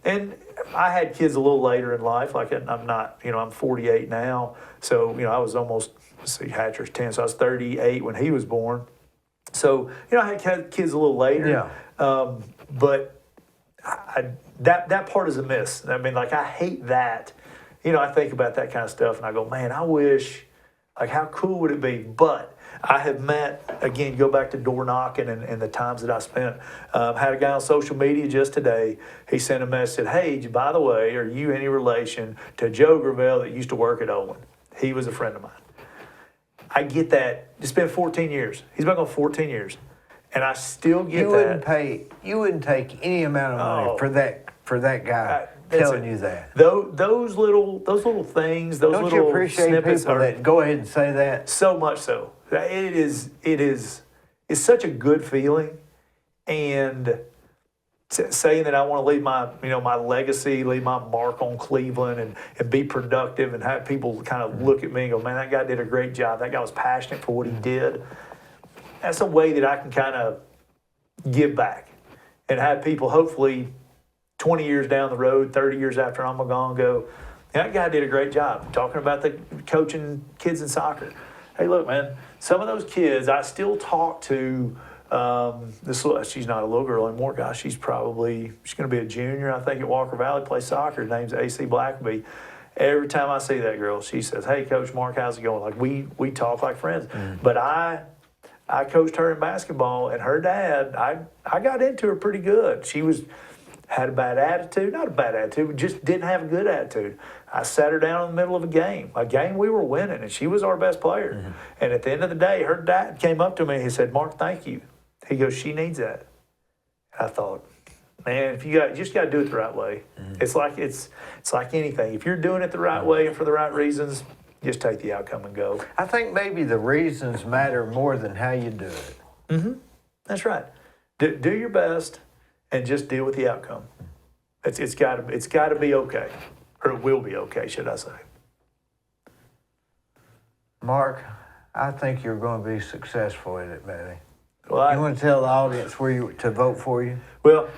and I had kids a little later in life. Like, I'm not, I'm 48 now. So, I was almost, Hatcher's 10, so I was 38 when he was born. So, I had kids a little later. Yeah. But that part is a miss. I mean, like, I hate that. I think about that kind of stuff and I go, man, I wish, like, how cool would it be? But I have met, again, go back to door knocking and the times that I spent. Had a guy on social media just today. He sent a message, hey, by the way, are you any relation to Joe Gravelle that used to work at Olin? He was a friend of mine. I get that. It's been 14 years. He's been gone 14 years. And I still get that. You wouldn't take any amount of money for that guy telling you that. Those little things, those Don't little you appreciate snippets people that go ahead and say that? So much so. It's such a good feeling. And saying that I want to leave my legacy, leave my mark on Cleveland and be productive and have people kind of look at me and go, man, that guy did a great job. That guy was passionate for what he did. That's a way that I can kind of give back and have people hopefully 20 years down the road, 30 years after I'm gone, go, that guy did a great job. Talking about the coaching kids in soccer. Hey, look, man, some of those kids I still talk to. She's not a little girl anymore. Gosh, she's going to be a junior, I think, at Walker Valley, plays soccer. Her name's AC Blackaby. Every time I see that girl, she says, hey, Coach Mark, how's it going? Like, we talk like friends. But I coached her in basketball, and her dad, I got into her pretty good. She had a bad attitude, not a bad attitude, but just didn't have a good attitude. I sat her down in the middle of a game we were winning, and she was our best player. And at the end of the day, her dad came up to me and he said, Mark, thank you. He goes, she needs that. I thought, man, you just got to do it the right way. It's like anything. If you're doing it the right way and for the right reasons, just take the outcome and go. I think maybe the reasons matter more than how you do it. That's right. Do your best and just deal with the outcome. It's got to be okay, or it will be okay, should I say? Mark, I think you're going to be successful at it, buddy. Well, you want to tell the audience to vote for you? Well,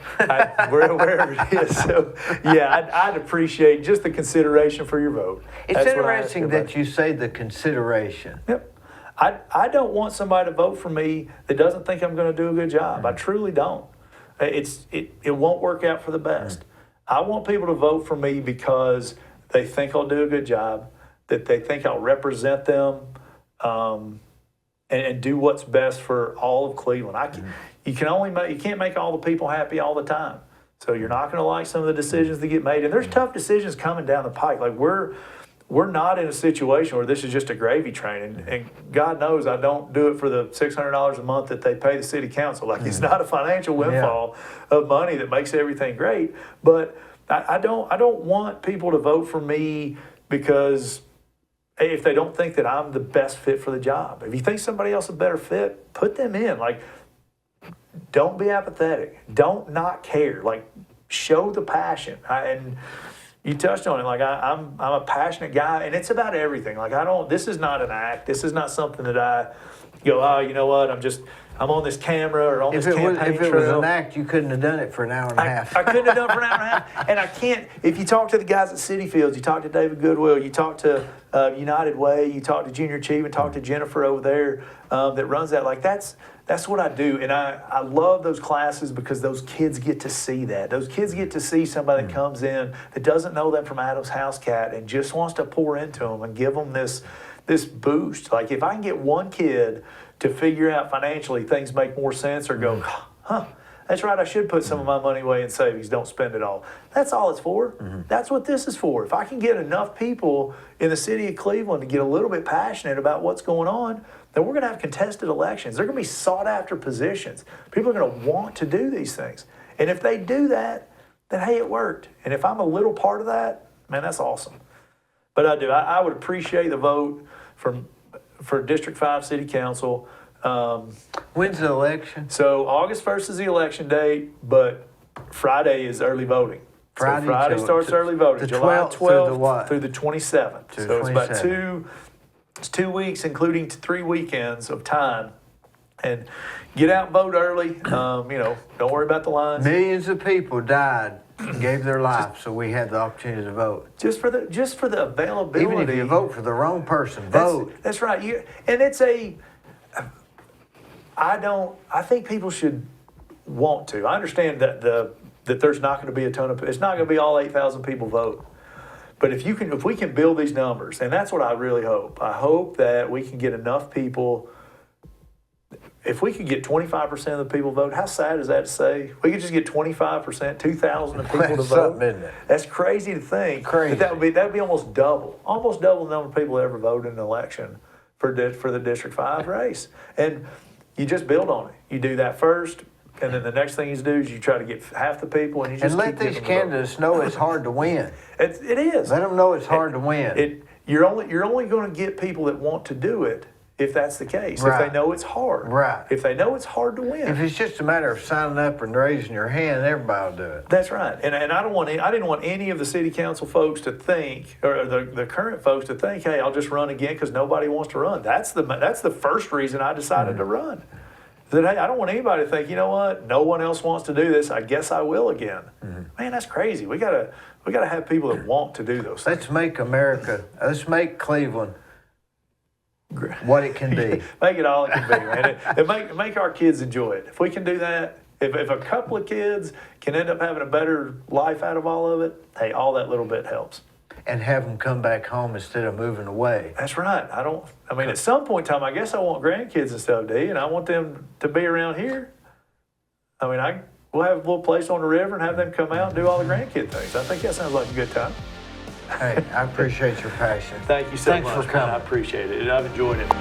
wherever it is. So, yeah, I'd appreciate just the consideration for your vote. It's interesting that you say the consideration. Yep. I don't want somebody to vote for me that doesn't think I'm going to do a good job. I truly don't. It won't work out for the best. I want people to vote for me because they think I'll do a good job, that they think I'll represent them, and do what's best for all of Cleveland. You can't make all the people happy all the time. So you're not going to like some of the decisions that get made, and there's tough decisions coming down the pike. Like we're not in a situation where this is just a gravy train, and God knows I don't do it for the $600 a month that they pay the city council. Like it's not a financial windfall of money that makes everything great. But I don't want people to vote for me because if they don't think that I'm the best fit for the job. If you think somebody else is a better fit, put them in. Like, don't be apathetic. Don't not care. Like, show the passion. And you touched on it. Like, I'm a passionate guy, and it's about everything. Like, this is not an act. This is not something that I go, oh, you know what? I'm on this camera or on this campaign if it was trail. an act, you couldn't have done it for an hour and a half. I couldn't have done it for an hour and a half. And I can't, if you talk to the guys at City Fields, you talk to David Goodwill, you talk to United Way, you talk to Junior Chief, and talk to Jennifer over there that runs that. Like, that's what I do. And I love those classes because those kids get to see that. Those kids get to see somebody that comes in that doesn't know them from Adam's house cat and just wants to pour into them and give them this boost. Like, if I can get one kid to figure out financially things make more sense or go, huh, that's right, I should put some of my money away in savings, don't spend it all. That's all it's for. That's what this is for. If I can get enough people in the city of Cleveland to get a little bit passionate about what's going on, then we're going to have contested elections. They're going to be sought after positions. People are going to want to do these things. And if they do that, then hey, it worked. And if I'm a little part of that, man, that's awesome. But I do. I would appreciate the vote for District 5 City Council. When's the election? So August 1st is the election date, but Friday is early voting. Friday, so Friday starts early voting. The July 12th through the what? through the 27th. To So it's about 27th. it's 2 weeks, including 3 weekends of time. And get out and vote early. Don't worry about the lines. Millions of people died and gave their life so we had the opportunity to vote. Just for the availability. Even if you vote for the wrong person, vote. That's right. I think people should want to. I understand that that there's not going to be a ton of. It's not going to be all 8,000 people vote. But if we can build these numbers, and that's what I really hope. I hope that we can get enough people. If we could get 25% of the people vote, how sad is that to say? We could just get 25%, 2,000 of people to That's vote. something, isn't it? That's crazy to think. Crazy. But that'd be almost double the number of people that ever voted in an election for the District 5 race. And you just build on it. You do that first, and then the next thing you do is you try to get half the people, and you just And let keep getting these them to vote. candidates know it's hard to win. It is. Let them know it's hard to win. You're only going to get people that want to do it if that's the case. Right. If they know it's hard. Right. If they know it's hard to win. If it's just a matter of signing up and raising your hand, everybody will do it. That's right. And I didn't want any of the city council folks to think, or the current folks to think, hey, I'll just run again because nobody wants to run. That's the first reason I decided to run. That, hey, I don't want anybody to think, you know what, no one else wants to do this, I guess I will again. Man, that's crazy. We gotta have people that want to do those things. Let's make Cleveland what it can be. Make it all it can be, man. And make our kids enjoy it. If we can do that, if a couple of kids can end up having a better life out of all of it, hey, all that little bit helps. And have them come back home instead of moving away. That's right. At some point in time, I guess I want grandkids and stuff, Dee, and I want them to be around here. We'll have a little place on the river and have them come out and do all the grandkid things. I think that sounds like a good time. Hey, I appreciate your passion. Thank you so Thanks much, for man. coming. I appreciate it. I've enjoyed it.